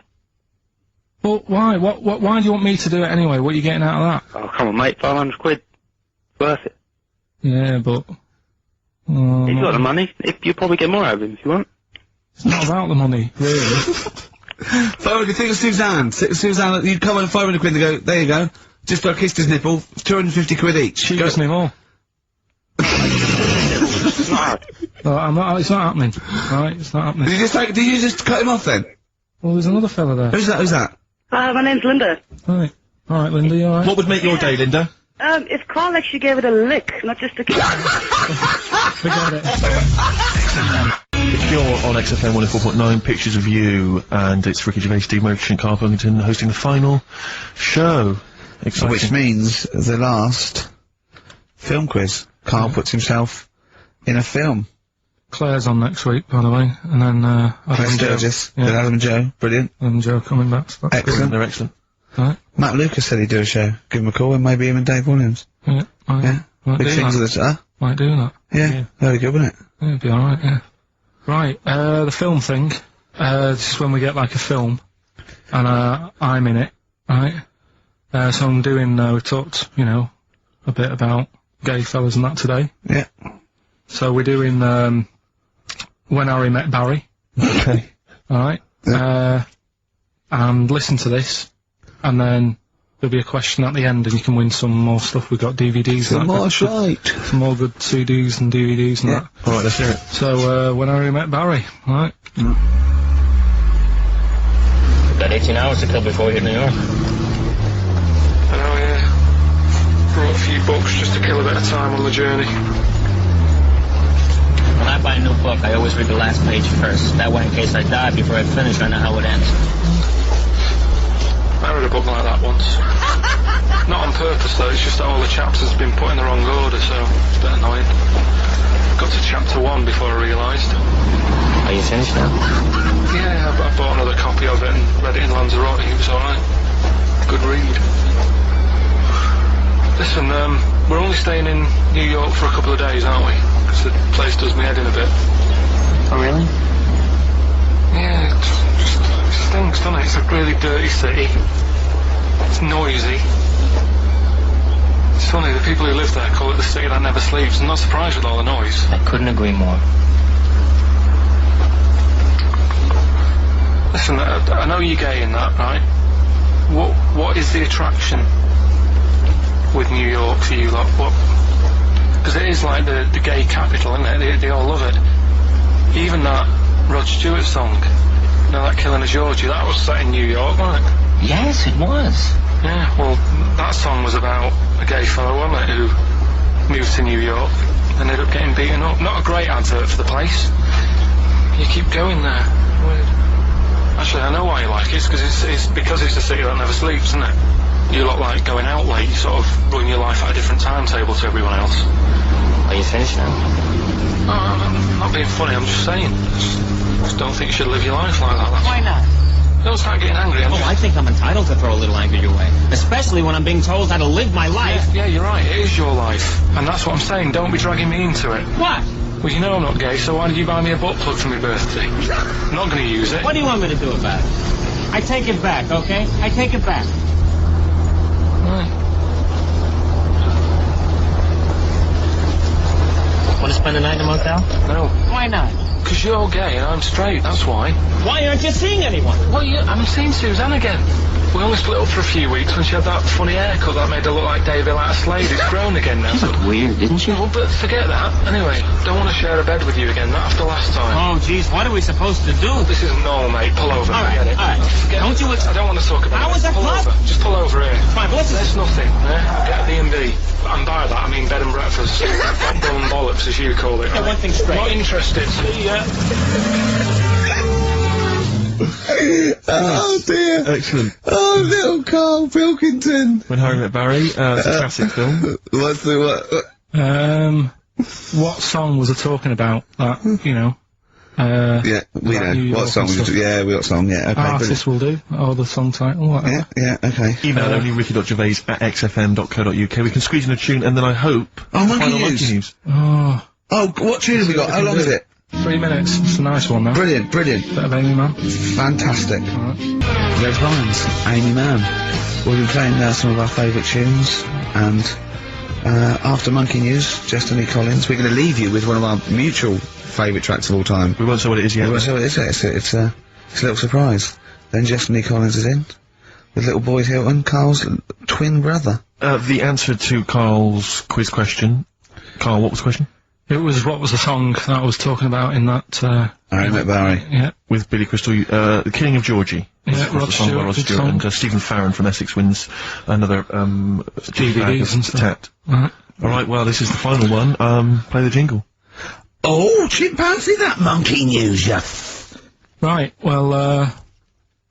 Well, why? Why do you want me to do it anyway? What are you getting out of that? Oh, come on mate, 500 quid. Worth it. Yeah, but... He's got the money. You'll probably get more out of him if you want. It's not about the money, really. 500. Think of Suzanne. Suzanne, you come on 500 quid and go. There you go. Just I kissed his nipple. 250 quid each. She gives me more. It's not hard. No, it's not happening. Right, it's not happening. Did you just cut him off then? Well, there's another fella there. Who's that? My name's Linda. Right. Alright, Linda, you alright? What would make your day, Linda? If Carl actually gave it a lick, not just a kiss. Forget it. If you're on XFM 104.9, pictures of you, and it's Ricky Gervais, Steve Merchant, Karl Pilkington hosting the final show. Exciting. Which means the last film quiz. Carl puts himself in a film. Claire's on next week, by the way, and then, Adam Claire and Joe. Sturgis, Yeah. then Adam and Joe. Brilliant. Adam and Joe coming back, so that's Excellent. They're excellent. right. Matt Lucas said he'd do a show. Give him a call and maybe him and Dave Williams. Yeah, right. Yeah. Big things of the Might do that. Yeah, very good, wasn't it? Yeah, it'd be alright, yeah. Right, the film thing. This is when we get like a film, and I'm in it, right? So I'm doing, we talked, you know, a bit about gay fellas and that today. Yeah. So we're doing, When Harry Met Barry. Okay. Alright? Yeah. And listen to this, and then there'll be a question at the end, and you can win some more stuff. We've got DVDs Some and more that. shite. Some more good CDs and DVDs and Yeah. that. Alright, let's hear it. So, When Harry Met Barry, alright? Got 18 hours to kill before we hit New York. Oh yeah. Brought a few books just to kill a bit of time on the journey. When I buy a new book, I always read the last page first. That way, in case I die before I finish, I know how it ends. I read a book like that once. Not on purpose though, it's just that all the chapters have been put in the wrong order, so it's a bit annoying. Got to chapter 1 before I realised. Are you finished now? Yeah, I bought another copy of it and read it in Lanzarote. It was alright. Good read. Listen, we're only staying in New York for a couple of days, aren't we? Because the place does me head in a bit. Oh, really? Yeah, it stinks, doesn't it? It's a really dirty city. It's noisy. It's funny, the people who live there call it the city that never sleeps. I'm not surprised with all the noise. I couldn't agree more. Listen, I know you're gay in that, right? What is the attraction with New York to you lot? What? Because it is like the gay capital, isn't it? They all love it. Even that Rod Stewart song, you know, that Killing a Georgie, that was set in New York, wasn't it? Yes, it was. Yeah, well, that song was about a gay fellow, wasn't it, who moved to New York and ended up getting beaten up. Not a great advert for the place. You keep going there. Weird. Actually, I know why you like it. It's because it's a city that never sleeps, isn't it? You lot like going out late, you sort of run your life at a different timetable to everyone else. Are you finished now? No, I'm not being funny, I'm just saying. Just don't think you should live your life like that. Why not? Don't start getting angry. Oh, I think I'm entitled to throw a little anger your way. Especially when I'm being told how to live my life. Yeah, you're right, it is your life. And that's what I'm saying, don't be dragging me into it. What? Well, you know I'm not gay, so why did you buy me a butt plug for my birthday? I'm not going to use it. What do you want me to do about it? I take it back, okay? I take it back. Right. Want to spend the night in a motel? No. Why not? Because you're gay and I'm straight, that's why. Why aren't you seeing anyone? Well, I'm seeing Suzanne again. We only split up for a few weeks when she had that funny haircut that made her look like David out of Slade. It's grown again now. She looked weird, didn't she? Well, but forget that. Anyway, don't want to share a bed with you again, not after last time. Oh, jeez, what are we supposed to do? This isn't normal, mate. Pull over. All right, Forget it. all right. Forget Don't you... I don't want to talk about How it. was that Pull club? over. Just pull over here. Fine, but listen... There's nothing, Get a B&B. And by that, I mean bed and breakfast. Bull and bollocks, as you call it. Get one thing straight. Not interested. See ya. Oh dear. Excellent. Oh, little Karl Pilkington. When Harry Met Barry, it's a classic film. What's the What song was I talking about? That, you know. Yeah, we About New know. What York song and was it? stuff. Yeah, we got song, yeah, okay. Artist will do, or the song title, whatever. Yeah, okay. Email only ricky.gervais@xfm.co.uk. We can squeeze in a tune, and then I hope... Oh, Monkey final News. News. Oh, Oh, what tune have we got? How long is it? 3 minutes. It's a nice one, though. Brilliant, brilliant. Bit of Amy Man. Fantastic. Alright. Red Vines, Amy Mann. We've been playing some of our favourite tunes, and after Monkey News, Destiny Collins, we're going to leave you with one of our mutual favourite tracks of all time. We won't say what it is yet. So it's a little surprise. Then Destiny Collins is in, with little Boyd Hilton, Carl's twin brother. The answer to Carl's quiz question. Carl, what was the question? It was, what was the song that I was talking about in that, Harry Met Barry. yeah. With Billy Crystal, The Killing of Georgie. Yeah, Was Rod the song by Stewart, Rod good Stewart, song. and Stephen Farron from Essex wins another DVDs and stuff. tat. Alright. Alright, well, this is the final one. Play the jingle. Oh, chimpanzee, that Monkey News, yeah. Right, well,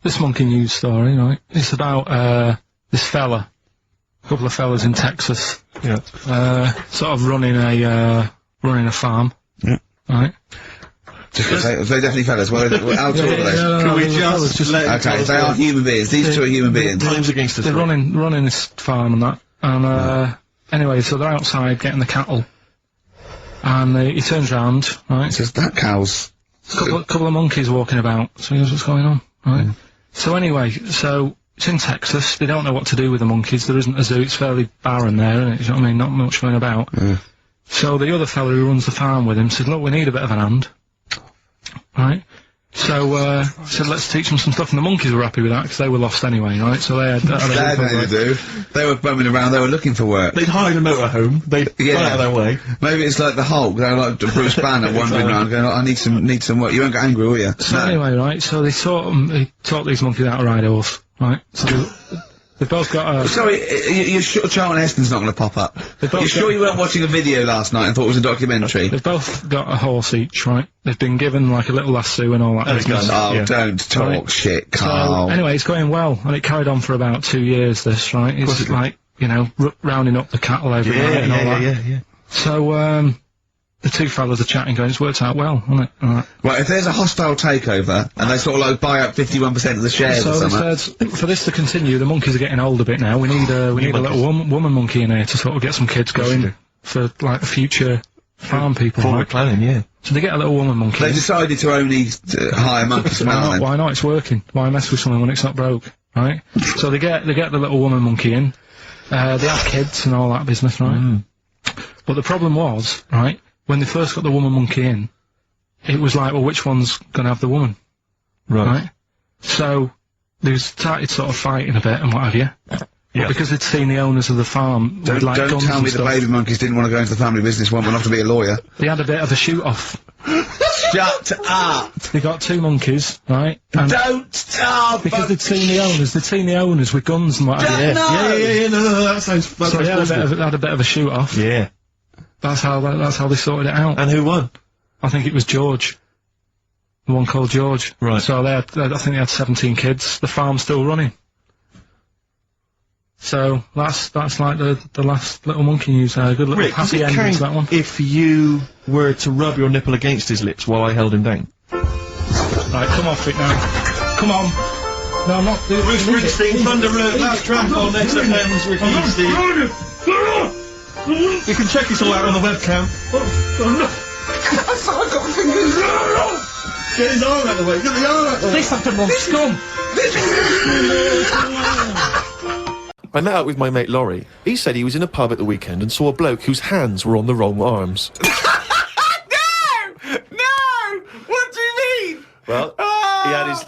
this Monkey News story, right, it's about, this fella, a couple of fellas in Texas, Yeah. sort of running a farm. Yeah. Right? Just gonna say, they're definitely fellas. Well, how tall are they? Can we just let Okay, they are human beings. These two are human beings. Time's against us. they're running this farm and that, and, Anyway, so they're outside getting the cattle, and he turns round, right? Says that cow's. Couple of monkeys walking about. So he goes, what's going on, right? So anyway, so it's in Texas. They don't know what to do with the monkeys. There isn't a zoo. It's fairly barren there, isn't it? You know what I mean? Not much going about. So the other fella who runs the farm with him said, look, we need a bit of an hand, right? So, said, let's teach them some stuff, and the monkeys were happy with that, because they were lost anyway, right? So they had They had nothing to do. They were bumming around, they were looking for work. They'd hired a motorhome, they'd gone out of their way. Maybe it's like the Hulk, they're like Bruce Banner wandering around going, I need some work. You won't get angry, will you? So anyway, right, so they taught these monkeys how to ride a horse, right? So they've both got a... Sorry, you're sure Charlton Heston's not going to pop up? You're sure you weren't watching a video last night and thought it was a documentary? They've both got a horse each, right? They've been given, like, a little lasso and all that business. Oh, don't talk shit, Carl. So, anyway, it's going well, and it carried on for about 2 years, this, right? It's like, you know, rounding up the cattle every night and all that. Yeah. So, the two fellas are chatting, going, it's worked out well, hasn't it? Right, if there's a hostile takeover, and they sort of like buy up 51% of the shares or so something. they said, for this to continue, the monkeys are getting old a bit now. We need a little woman monkey in here to sort of get some kids going for, like, the future farm people. Forward planning, yeah. So they get a little woman monkey. They decided to only hire monkeys from now on. Why not? It's working. Why mess with something when it's not broke, right? So they get the little woman monkey in. They have kids and all that business, right? But the problem was, right, when they first got the woman monkey in, it was like, well, which one's gonna have the woman? Right? So, they started sort of fighting a bit and what have you. Yeah. Because they'd seen the owners of the farm with, like, Don't guns tell and me the stuff. baby monkeys didn't want to go into the family business, one went off to be a lawyer. They had a bit of a shoot-off. Shut up! They got two monkeys, right? And Don't stop! because they'd seen the owners with guns and what have you. Yeah, no, that sounds So they had a bit of a shoot-off. Yeah. That's how they sorted it out. And who won? I think it was George. The one called George. Right. So I think they had 17 kids. The farm's still running. So that's like the last little monkey news. Good little Rick, does happy it ending to that one. count if you were to rub your nipple against his lips while I held him down? Right, come off it now. Come on. No, I'm not doing Bruce Springsteen, Thunder Road, last track on Next FM's Ricky Steve. You can check this all out on the webcam. I've got fingers! Get his arm out of the way, get the arm out of the way. This happened on scum. I met up with my mate Laurie. He said he was in a pub at the weekend and saw a bloke whose hands were on the wrong arms. No! What do you mean? Well,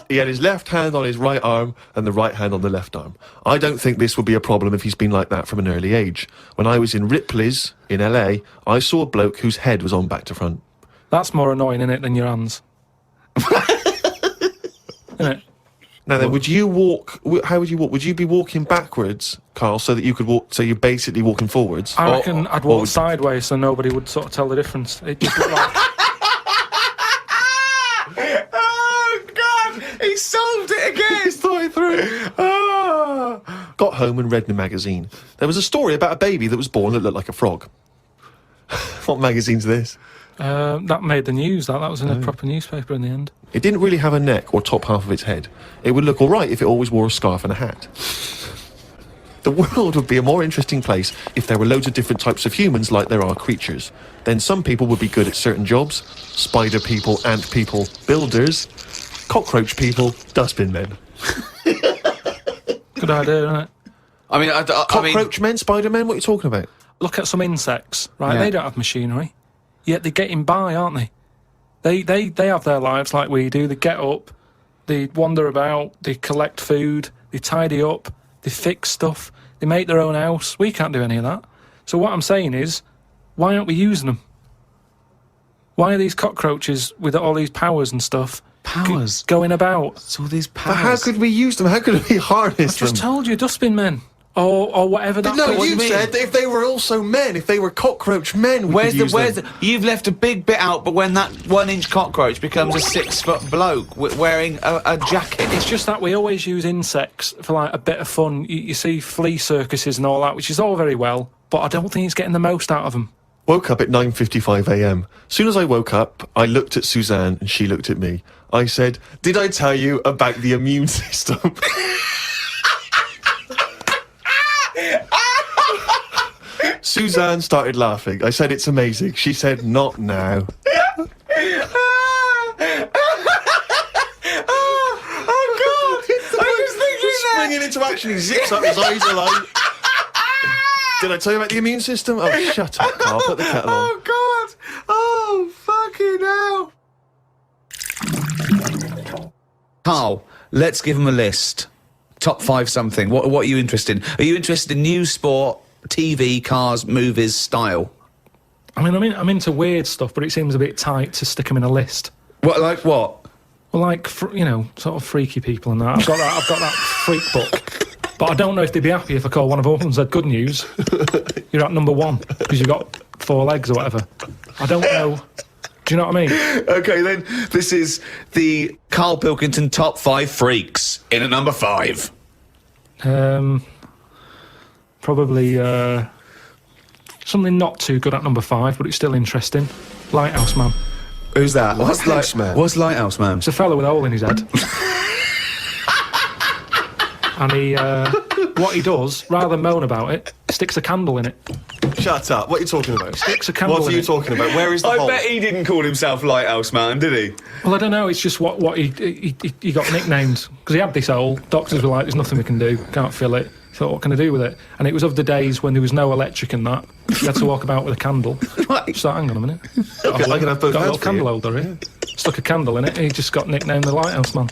he had his left hand on his right arm and the right hand on the left arm. I don't think this would be a problem if he's been like that from an early age. When I was in Ripley's in LA, I saw a bloke whose head was on back to front. That's more annoying, innit, than your hands. Innit? Now then, would you walk? How would you walk? Would you be walking backwards, Carl, so that you could walk? So you're basically walking forwards. I reckon I'd walk sideways so nobody would sort of tell the difference. It just looked like. Oh, God! He solved it again! He's thought it through. Got home and read the magazine. There was a story about a baby that was born that looked like a frog. What magazine's this? That made the news. That was in a proper newspaper in the end. It didn't really have a neck or top half of its head. It would look alright if it always wore a scarf and a hat. The world would be a more interesting place if there were loads of different types of humans like there are creatures. Then some people would be good at certain jobs. Spider people, ant people, builders, cockroach people, dustbin men. Good idea, isn't it? I mean, Cockroach men, spider men, what are you talking about? Look at some insects, right? Yeah. They don't have machinery, yet they're getting by, aren't they? They have their lives like we do. They get up, they wander about, they collect food, they tidy up, they fix stuff, they make their own house. We can't do any of that. So what I'm saying is, why aren't we using them? Why are these cockroaches with all these powers and stuff Powers? going about? So these But powers. how could we use them? How could we harness Just them? told you, dustbin men. Or whatever that No, was. you said that if they were also men, if they were cockroach men, we could use them. You've left a big bit out, but when that 1-inch cockroach becomes a 6-foot bloke wearing a jacket. It's just that we always use insects for like a bit of fun. You see flea circuses and all that, which is all very well, but I don't think it's getting the most out of them. Woke up at 9:55 a.m. Soon as I woke up, I looked at Suzanne and she looked at me. I said, "Did I tell you about the immune system?" Suzanne started laughing. I said it's amazing. She said, not now. Oh God! I was thinking that. Springing into action, he zips up, his eyes are like... Did I tell you about the immune system? Oh, shut up, Carl. Put the kettle on. Oh God! Oh fucking hell! Carl, let's give him a list. Top 5 something. What are you interested in? Are you interested in news, sport, TV, cars, movies, style? I mean, I'm into weird stuff, but it seems a bit tight to stick them in a list. What, like what? Well, like, you know, sort of freaky people and that. I've got that freak book. But I don't know if they'd be happy if I called one of them and said, good news, you're at number 1, because you've got 4 legs or whatever. I don't know. Do you know what I mean? Okay, then, this is the Karl Pilkington top 5 freaks in at number 5. Probably, something not too good at number 5, but it's still interesting. Lighthouse Man. Who's that? Lighthouse Man? What's Lighthouse Man? It's a fella with a hole in his head. And he, what he does, rather than moan about it, sticks a candle in it. Shut up. What are you talking about? Sticks a candle What are in you it. talking about? Where is the hole? I bet he didn't call himself Lighthouse Man, did he? Well, I don't know, it's just what he got nicknamed. Because he had this hole, doctors were like, there's nothing we can do, can't fill it. He thought, what can I do with it? And it was of the days when there was no electric and that. You had to walk about with a candle. Right. So hang on a minute. Okay, I can have both Got a hands little for candle you. holder here. Stuck a candle in it, and he just got nicknamed the Lighthouse Man.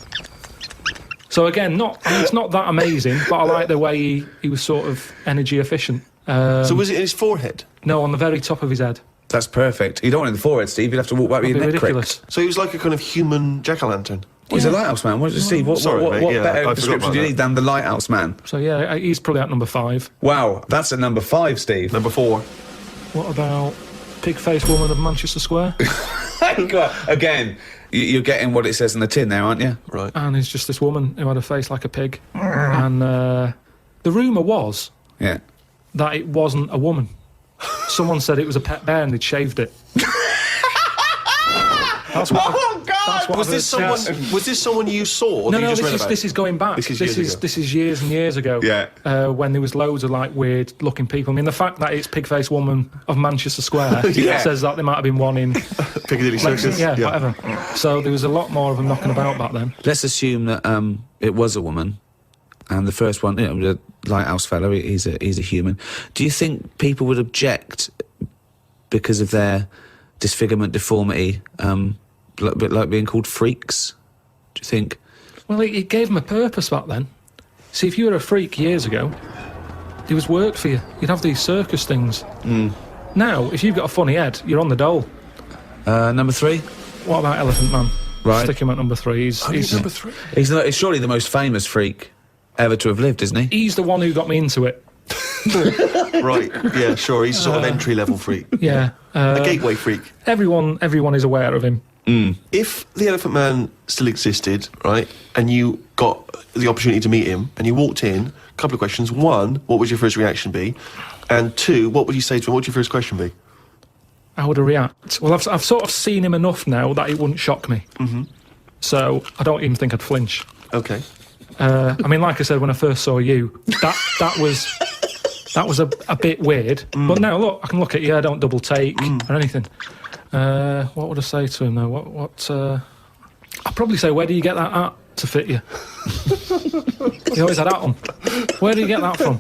So again, it's not that amazing, but I like the way he was sort of energy efficient. So was it in his forehead? No, on the very top of his head. That's perfect. You don't want it in the forehead, Steve. You'd have to walk back with That'd your be neck ridiculous. cricked. So he was like a kind of human jack-o'-lantern. He's a Lighthouse Man. What, Steve, what Sorry, mate, yeah, I better forgot description about do you that. need than the Lighthouse Man? So yeah, he's probably at number 5. Wow, that's at number 5, Steve. Number 4. What about Pig-Faced Woman of Manchester Square? Again, you're getting what it says in the tin there, aren't you? Right. And it's just this woman who had a face like a pig. And the rumour was Yeah. that it wasn't a woman. Someone said it was a pet bear and they'd shaved it. That's what that's what Was I've this heard. someone? Was this someone you saw? Or No, that you no, just read this about? is going back. This is years ago. This is years and years ago. Yeah. When there was loads of like weird looking people. I mean, the fact that it's Pig-Faced Woman of Manchester Square Yeah. says that there might have been one in Piccadilly Circus. yeah, whatever. So there was a lot more of them knocking about back then. Let's assume that it was a woman, and the first one, you know, the Lighthouse fellow, he's a human. Do you think people would object because of their disfigurement, deformity, a bit like being called freaks? Do you think? Well, it gave them a purpose back then. See, if you were a freak years ago, there was work for you. You'd have these circus things. Now, if you've got a funny head, you're on the dole. Number 3? What about Elephant Man? Right. Stick him at number 3. He's Number 3. He's surely the most famous freak ever to have lived, isn't he? he's the one who got me into it. Right. Yeah. Sure. He's a sort of entry-level freak. Yeah. A gateway freak. Everyone is aware of him. If the Elephant Man still existed, right, and you got the opportunity to meet him, and you walked in, a couple of questions. 1, what would your first reaction be? And 2, what would you say to him? What would your first question be? How would I react? Well, I've sort of seen him enough now that it wouldn't shock me. So I don't even think I'd flinch. Okay. I mean, like I said, when I first saw you, that was a bit weird. But now, look, I can look at you. I don't double take or anything. What would I say to him though? I'd probably say, where do you get that hat to fit you? You always had that on. Where do you get that from?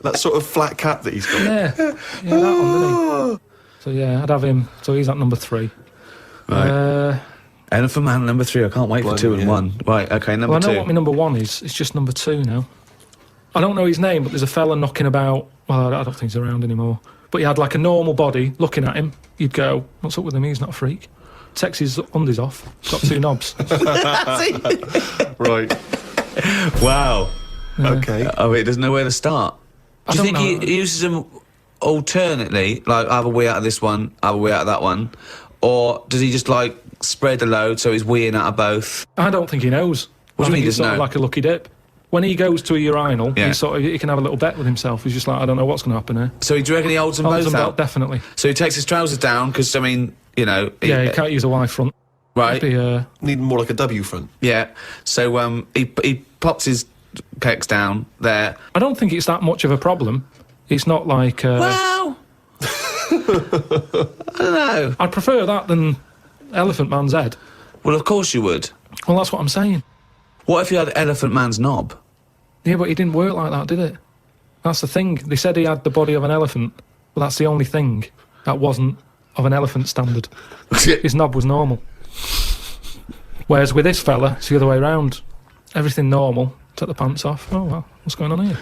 That sort of flat cap that he's got. Yeah, that one, didn't he? So yeah, I'd have him. So he's at number 3. Right. Elephant Man number 3. I can't wait for Blimey, 2 and yeah. 1. Right. Okay. Number Well, I know 2. what my number 1 is. It's just number 2 now. I don't know his name, but there's a fella knocking about. Well, I don't think he's around anymore. But he had like a normal body. Looking at him, you'd go, "What's up with him? He's not a freak." Takes his undies off. Got 2 knobs. Right. Wow. Okay. Oh, he doesn't know where to start. I Do you don't think know. he uses them alternately, like have a wee out of this one, have a wee out of that one, or does he just like spread the load so he's weeing out of both? I don't think he knows. What do you I mean think he it's sort doesn't of know? like a lucky dip. When he goes to a urinal, Yeah. he can have a little bet with himself. He's just like, I don't know what's going to happen here. So do you reckon he holds them Holds both them out? out, definitely. So he takes his trousers down because I mean, you know, Yeah, you can't use a Y front. right? Be, Need more like a W front. Yeah. So he pops his pecs down there. I don't think it's that much of a problem. It's not like... Well... I don't know. I'd prefer that than Elephant Man's head. Well, of course you would. Well, that's what I'm saying. What if you had Elephant Man's knob? Yeah, but it didn't work like that, did it? That's the thing. They said he had the body of an elephant, but that's the only thing that wasn't of an elephant standard. His knob was normal. Whereas with this fella, it's the other way around. Everything normal, took the pants off. Oh, well, what's going on here?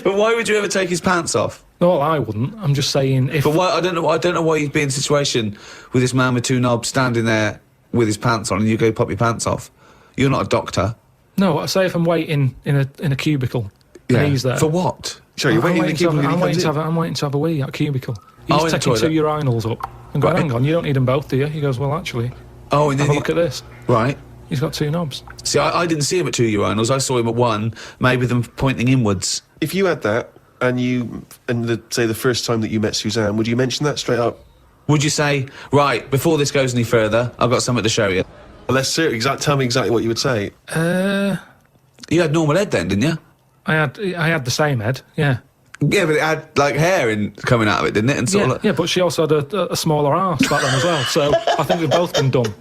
But why would you ever take his pants off? No, I wouldn't. I'm just saying if... But why, I don't know why you'd be in a situation with this man with two knobs standing there with his pants on and you go pop your pants off. You're not a doctor. No, I say if I'm waiting in a cubicle and he's there. For what? Sorry, you're waiting in the cubicle and he comes in? I'm waiting to have a wee at a cubicle. He's in the taking two toilet. urinals up and going, hang on, you don't need them both, do you? He goes, well, actually, Oh, and then have a look at this. Right. He's got two knobs. See, I didn't see him at two urinals. I saw him at one, maybe them pointing inwards. If you had that, say the first time that you met Suzanne, would you mention that straight up? Would you say, right, before this goes any further, I've got something to show you? Tell me exactly what you would say. You had normal head then, didn't you? I had the same head, yeah. Yeah, but it had, like, hair coming out of it, didn't it? And sort of Yeah, like... yeah, but she also had a smaller arse back then as well, so I think we've both been dumb.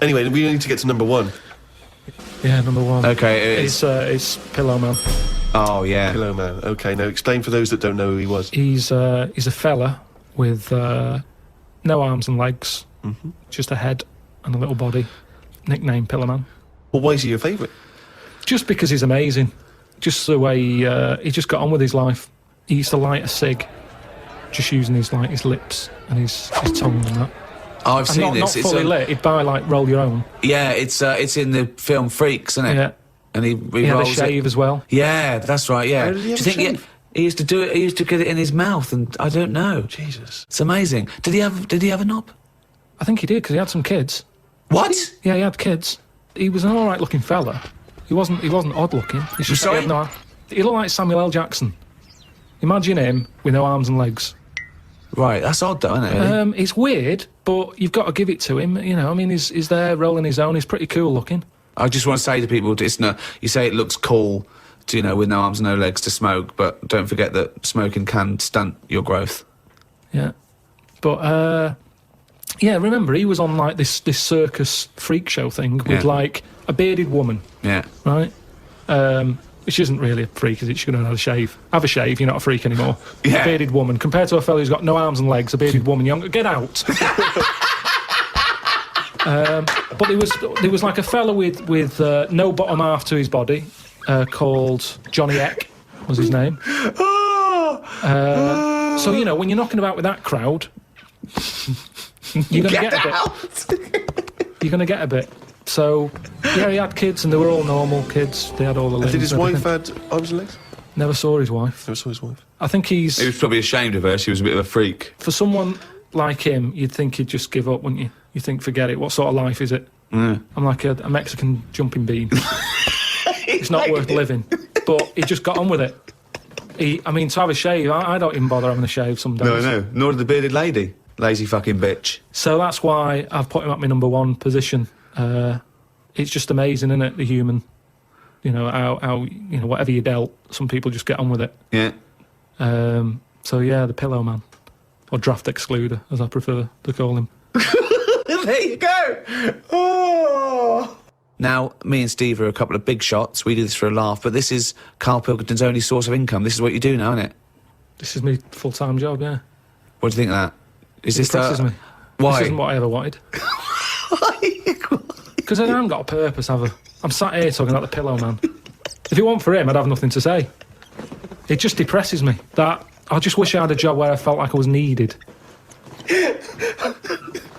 Anyway, we need to get to number one. Yeah, number one. Okay, it is. It's Pillow Man. Oh, yeah. Pillow Man. Okay, now explain for those that don't know who he was. He's a fella with no arms and legs, just a head and a little body, nicknamed Pillow Man. Well, why is he your favourite? Just because he's amazing. Just the way he just got on with his life. He used to light a cig, just using his lips and his tongue and that. Oh, I've seen not, this. Not fully lit. He'd buy like Roll Your Own. Yeah, it's in the film Freaks, isn't it? Yeah. And he He had a rolls shave it. as well. Yeah, that's right. Yeah. did he Do you have a think shave? he used to do it? He used to get it in his mouth, and I don't know. Jesus. It's amazing. Did he have a knob? I think he did because he had some kids. What? Yeah, he had kids. He was an all right looking fella. He wasn't odd looking. It's just Sorry? He looked like Samuel L. Jackson. Imagine him with no arms and legs. Right, that's odd though, isn't it? Really? It's weird, but you've got to give it to him. You know, I mean, he's there rolling his own. He's pretty cool looking. I just want to say to people, it's no. You say it looks cool, to, with no arms and no legs to smoke, but don't forget that smoking can stunt your growth. Yeah, but yeah. Remember, he was on like this circus freak show thing with like a bearded woman. Yeah. Right. Which isn't really a freak, is it? She could have had a shave. Have a shave, you're not a freak anymore. Yeah. A bearded woman, compared to a fella who's got no arms and legs, a bearded woman, get out. But there was like a fella with no bottom half to his body, called Johnny Eck, was his name. So, when you're knocking about with that crowd, you're going to get a bit. You're going to get a bit. So, yeah, he had kids, and they were all normal kids. They had all the limbs. Did his and wife everything. had arms and legs? Never saw his wife. Never saw his wife. I think He was probably ashamed of her. She was a bit of a freak. for someone like him, you'd think he'd just give up, wouldn't you? You think, forget it. What sort of life is it? I'm like a Mexican jumping bean. It's not worth living. But he just got on with it. To have a shave, I don't even bother having a shave some days. No. Nor did the bearded lady. Lazy fucking bitch. So that's why I've put him at my number one position. It's just amazing, isn't it, the human? How whatever you dealt, some people just get on with it. Yeah. So yeah, the Pillow Man. Or Draft Excluder, as I prefer to call him. There you go. Oh. Now, me and Steve are a couple of big shots. We do this for a laugh, but this is Karl Pilkington's only source of income. This is what you do now, isn't it? This is my full-time job, yeah. What do you think of that? Is this Depresses me. Why? This isn't what I ever wanted. Because I haven't got a purpose, have I? I'm sat here talking about the Pillow Man. If it weren't for him, I'd have nothing to say. It just depresses me. That I just wish I had a job where I felt like I was needed.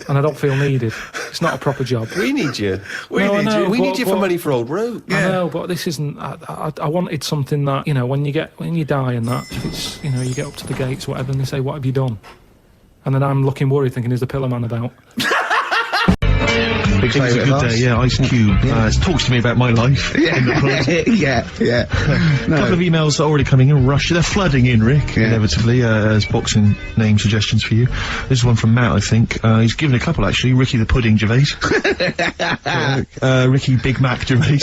And I don't feel needed. It's not a proper job. We need you. We need you for money for old road. I know, but this isn't. I wanted something that when you die and that, it's you get up to the gates, whatever, and they say, "What have you done?" And then I'm looking worried, thinking, "Is the Pillow Man about?" Big It was a favourite good of ours. day, yeah. Ice Cube talks to me about my life. In the pub. yeah. A No. couple of emails are already coming in. Rush, they're flooding in, Rick. Yeah. Inevitably, as boxing name suggestions for you. This is one from Matt, I think. He's given a couple actually. Ricky the Pudding Gervais. Ricky Big Mac Gervais.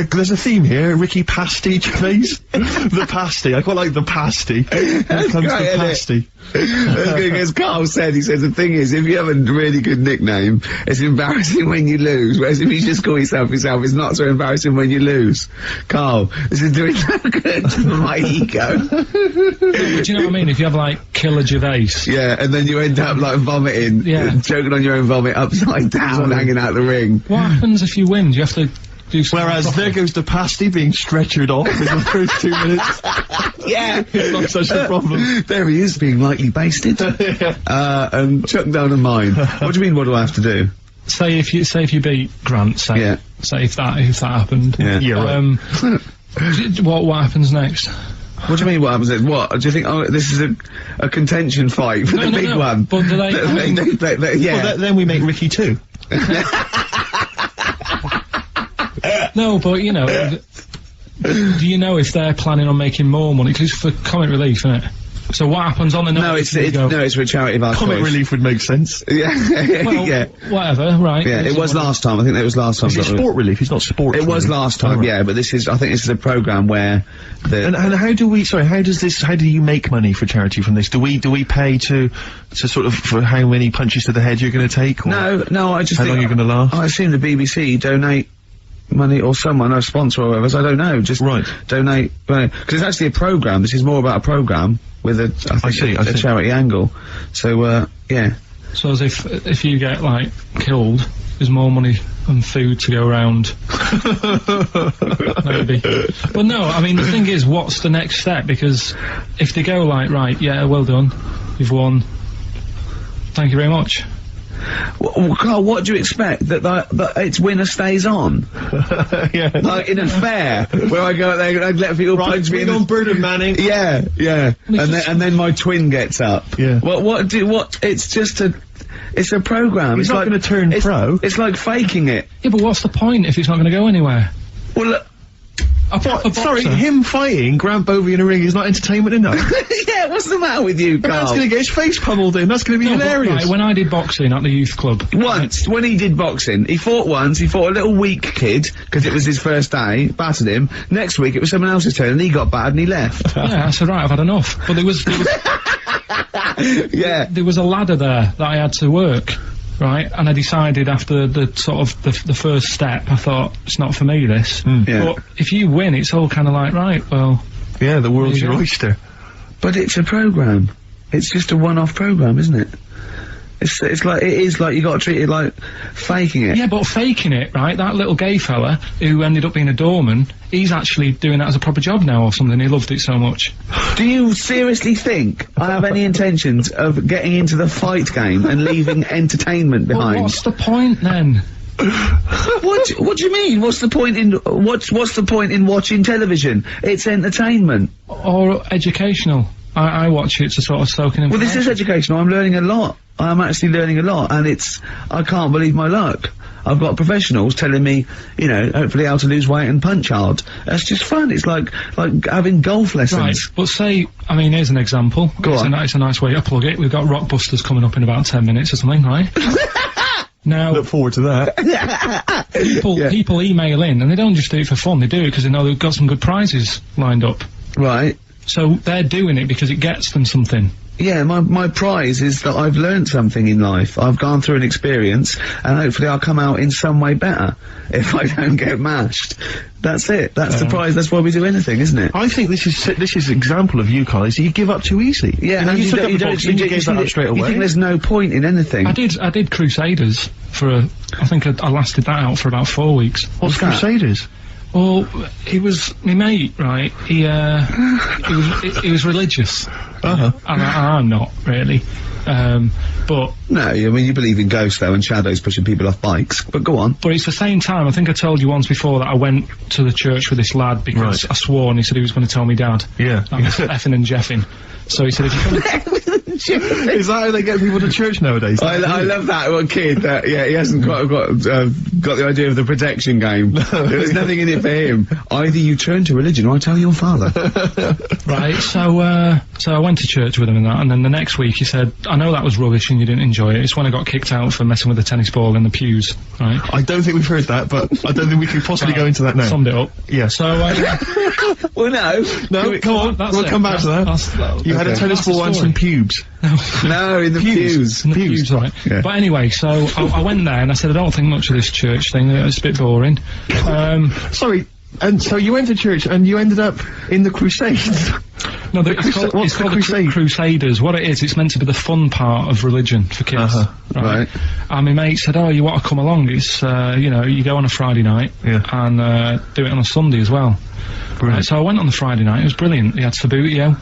There's a theme here. Ricky Pasty Gervais. The pasty. I quite like the pasty. Here comes great, the isn't it? pasty. As Carl said, he says the thing is, if you have a really good nickname, it's embarrassing when you lose. Whereas if you just call yourself, it's not so embarrassing when you lose. Carl, this is doing no good for my ego. But do you know what I mean? If you have like Killer Gervais. Yeah, and then you end up like vomiting, Yeah. choking on your own vomit upside down, hanging out the ring. What happens if you win? Do you have to do something Whereas proper? there goes the pasty being stretchered off in the first 2 minutes. Yeah, It's not such a problem. there he is, being lightly basted, and chucked down a mine. What do you mean? What do I have to do? Say if you beat Grant, say Yeah. say if that happened. Yeah. Yeah, right. What happens next? What do you mean? What happens? What do you think? Oh, this is a contention fight for the big no, one. but do they- yeah. Well, then we make Ricky 2. No, but you know, do you know if they're planning on making more money? Because it's for comic relief, isn't it? So what happens on the no, night? it's for a charity of our Comic choice. relief would make sense. Yeah, Well, yeah, whatever, right? yeah. It was last time. I think it was last time. Is it sport relief? It's not sports It was relief. last time, Oh, right. yeah. But this is. I think this is a program where the. And how do we? Sorry, how do you make money for charity from this? Do we pay to sort of for how many punches to the head you're going to take? Or No, I just How think long you're gonna last? I assume the BBC donate money or someone, a sponsor or whatever. So I don't know. Just Right. donate because it's actually a program. This is more about a program with a I see. a charity angle. So yeah. So as if you get like killed, there's more money and food to go around. Maybe. But no, I mean the thing is, what's the next step? Because if they go like, right, yeah, well done, you've won. Thank you very much. Well, Carl, what do you expect? That its winner stays on? yeah. Like in a fair, where I go out there and I'd let people punch me in the... Bernard Manning. Yeah, and then my twin gets up. Yeah. It's just it's a program. He's it's not like, gonna turn pro. It's like faking it. Yeah, but what's the point if it's not going to go anywhere? Well, look, A proper Sorry, boxer. him fighting Grant Bovey in a ring is not entertainment enough. yeah, what's the matter with you, That's Carl? gonna get his face pummeled in. That's gonna be No, but, hilarious. right, when I did boxing at the youth club, Once, when he did boxing, he fought once, he fought a little weak kid, because it was his first day, battered him. Next week, it was someone else's turn, and he got battered and he left. yeah, I said, right, I've had enough. But there was Yeah. there was a ladder there that I had to work, right? And I decided after the sort of the first step, I thought, it's not for me, this. Yeah. But if you win, it's all kind of like, right, well, Yeah, the world's There you your go. oyster. But it's a program. It's just a one-off program, isn't it? It's like, it is like, you gotta treat it like faking it. yeah, but faking it, right? That little gay fella who ended up being a doorman, he's actually doing that as a proper job now or something. He loved it so much. Do you seriously think I have any intentions of getting into the fight game and leaving entertainment Well, behind? what's the point then? What do you mean? What's the point in what's the point in watching television? It's entertainment. Or educational? I watch it to sort of soak in Well, this is educational. I'm learning a lot. I'm actually learning a lot, and I can't believe my luck. I've got professionals telling me, you know, hopefully how to lose weight and punch hard. That's just fun. It's like having golf lessons. Right, but say, I mean, here's an example. Go on. It's a nice way to plug it. We've got Rockbusters coming up in about 10 minutes or something, right? Now, Look forward to that. people email in, and they don't just do it for fun, they do it because they know they've got some good prizes lined up. Right. So they're doing it because it gets them something. Yeah, my prize is that I've learned something in life. I've gone through an experience, and hopefully I'll come out in some way better if I don't get mashed. That's it. That's the prize. That's why we do anything, isn't it? I think this is an example of you, Carl, is you give up too easy. Yeah, you know, and you took up don't- the boxing, you gave that up straight You away. think there's no point in anything? I did Crusaders for I think I lasted that out for about 4 weeks. What's that? Crusaders? Well, he was my mate, right? He was religious, Uh-huh. and I'm not really. But No, I mean, you believe in ghosts, though, and shadows pushing people off bikes, but go on. it's the same time. I think I told you once before that I went to the church with this lad because Right. I swore, and he said he was going to tell me dad. Yeah. I was effing and jeffing. So he said, if you come Is that how they get people to church nowadays? I love that one kid that he hasn't got the idea of the protection game. There's nothing in it for him. Either you turn to religion or I tell your father. Right, so I went to church with him and that, and then the next week he said, I know that was rubbish and you didn't enjoy it. It's when I got kicked out for messing with the tennis ball in the pews, right? I don't think we've heard that, but I don't think we can possibly go into that now. Summed it up. Yeah. So, Well, no. No, come on, that's we'll it. come back to that. You had a tennis ball and some pubes. No, in the pews. In the pews, right. Yeah. But anyway, so I went there and I said, I don't think much of this church thing, it's a bit boring. Sorry, and so you went to church and you ended up in the Crusades? No, it's called the Crusaders. What it is, it's meant to be the fun part of religion for kids. Right. And my mate said, oh, you want to come along? It's, you go on a Friday night and do it on a Sunday as well. Right, so I went on the Friday night, it was brilliant. They had Sabutio,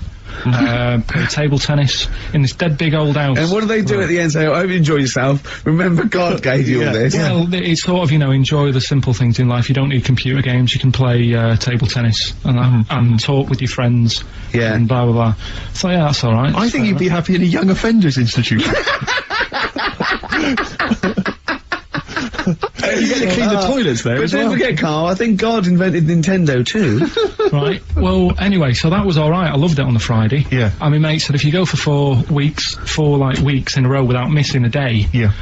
played table tennis in this dead big old house. And what do they do at the end? Say, I hope you enjoy yourself. Remember, God gave you all this. Well, it's sort of, enjoy the simple things in life. You don't need computer games. You can play table tennis and that, and talk with your friends. Yeah. And blah, blah, blah. So, yeah, that's all right. I think you'd be happy in a young offenders institution. You get to clean the toilets there But as don't well. forget, Carl, I think God invented Nintendo too. Right. Well, anyway, so that was all right. I loved it on the Friday. Yeah. And my mate said if you go for 4 weeks in a row without missing a day, Yeah.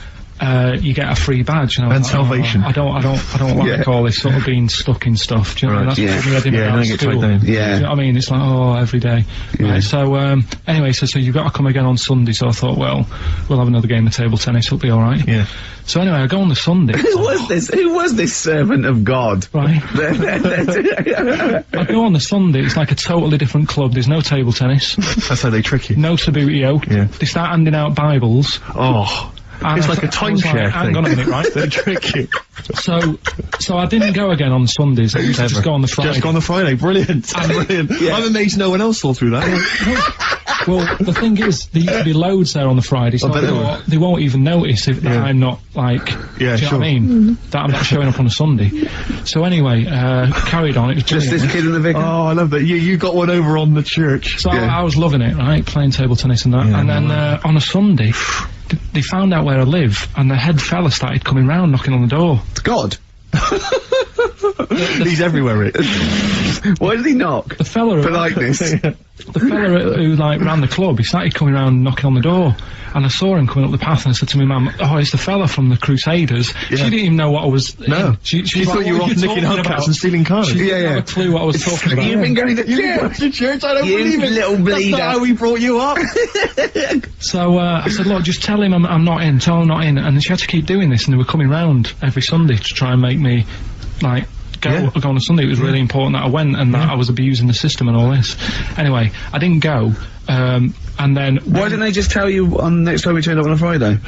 you get a free badge. And, I was And like, salvation. I don't like all this sort of being stuck in stuff. Do you know what I mean? That's what we had don't get tied down. Do you know what I mean? It's like, every day. Right, so, anyway, so you've got to come again on Sunday, so I thought, well, we'll have another game of table tennis, it'll be alright. Yeah. So anyway, I go on the Sunday. Who was this servant of God? Right. I go on the Sunday, it's like a totally different club, there's no table tennis. That's how they trick you. No Sabutio. Yeah. They start handing out Bibles. Oh. And It's I like a th- I was timeshare like, hang thing. on a minute, right? They trick you. So I didn't go again on Sundays. I used to just go on the Friday. Just go on the Friday. Brilliant. Brilliant. I'm amazed no one else thought through that. Well, the thing is, there used to be loads there on the Friday, so they won't even notice if that I'm not, like, do you know what I mean? That I'm not showing up on a Sunday. So anyway, carried on, it was Just brilliant. this kid in the vicar? Oh, I love that. You got one over on the church. So I was loving it, right, playing table tennis and that, and then on a Sunday, they found out where I live, and the head fella started coming round, knocking on the door. It's God. He's everywhere, Rick. Why did he knock? The fella Politeness. The fella who like ran the club, he started coming around knocking on the door, and I saw him coming up the path, and I said to my mum, "Oh, it's the fella from the Crusaders." She didn't even know what I was. No, she was thought like, you were "What off are nicking talking hubcaps about?" and stealing cars. She didn't have a clue what I was talking about. You've been going to Went to church? I don't You believe it. little bleeder. That's not how we brought you up. So I said, "Look, just tell him I'm not in. Tell him I'm not in." And she had to keep doing this, and they were coming round every Sunday to try and make me, like, go on a Sunday. It was really important that I went and that I was abusing the system and all this. Anyway, I didn't go, and then... Why didn't they just tell you on next time we turned up on a Friday?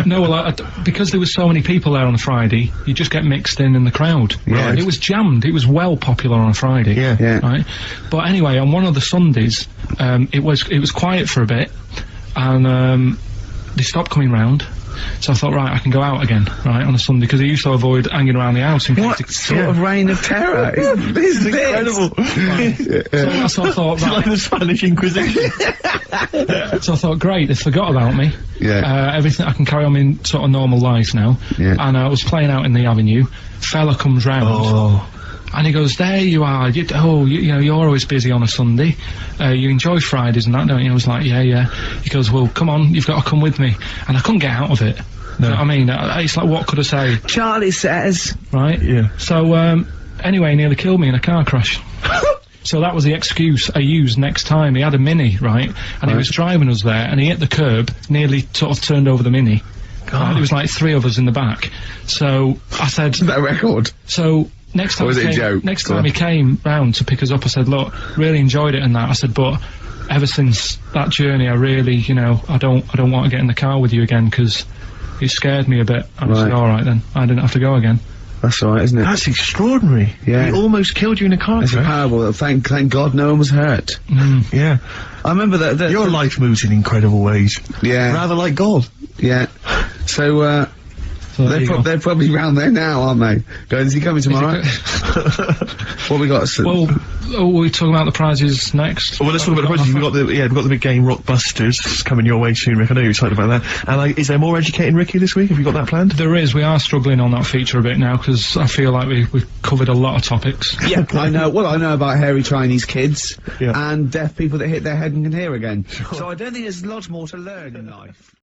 No, well, because there was so many people there on a Friday, you just get mixed in the crowd. Right. It was jammed. It was well popular on a Friday. Yeah. Right? But anyway, on one of the Sundays, it was quiet for a bit, and they stopped coming round. So I thought, right, I can go out again, right, on a Sunday, because I used to avoid hanging around the house. What sort of reign of terror is this? Incredible. So I thought, right. Like the Spanish Inquisition. So I thought, great, they forgot about me. Everything, I can carry on in sort of normal life now. Yeah. And I was playing out in the avenue. Fella comes round. And he goes, there you are, you know, you're always busy on a Sunday, you enjoy Fridays and that, don't you? I was like, yeah. He goes, well, come on, you've got to come with me. And I couldn't get out of it. No. You know what I mean? It's like, what could I say? Charlie says. Right? Yeah. So, anyway, he nearly killed me in a car crash. So that was the excuse I used next time. He had a Mini, right? And he was driving us there, and he hit the curb, nearly sort of turned over the Mini. Right? There was like 3 of us in the back. So I said... That record? So... Next time, he came round to pick us up, I said, look, really enjoyed it and that. I said, but ever since that journey, I really, you know, I don't want to get in the car with you again, because it scared me a bit. And I said, all right then, I didn't have to go again. That's all right, isn't it? That's extraordinary. Yeah. He almost killed you in a car It's a crash. parable. Thank God no one was hurt. Yeah. I remember that... Your life moves in incredible ways. Yeah. Rather like God. Yeah. So, So there you go. They're probably round there now, aren't they? Going, is he coming tomorrow? What we got? Well, we're talking about the prizes next. Well, let's talk about the prizes. We've got the big game Rockbusters. It's coming your way soon, Rick. I know you're excited about that. And is there more Educating Ricky this week? Have you got that planned? There is. We are struggling on that feature a bit now because I feel like we've covered a lot of topics. Yeah, I know. Well, I know about hairy Chinese kids Yeah. and deaf people that hit their head and can hear again. So I don't think there's lots more to learn in life.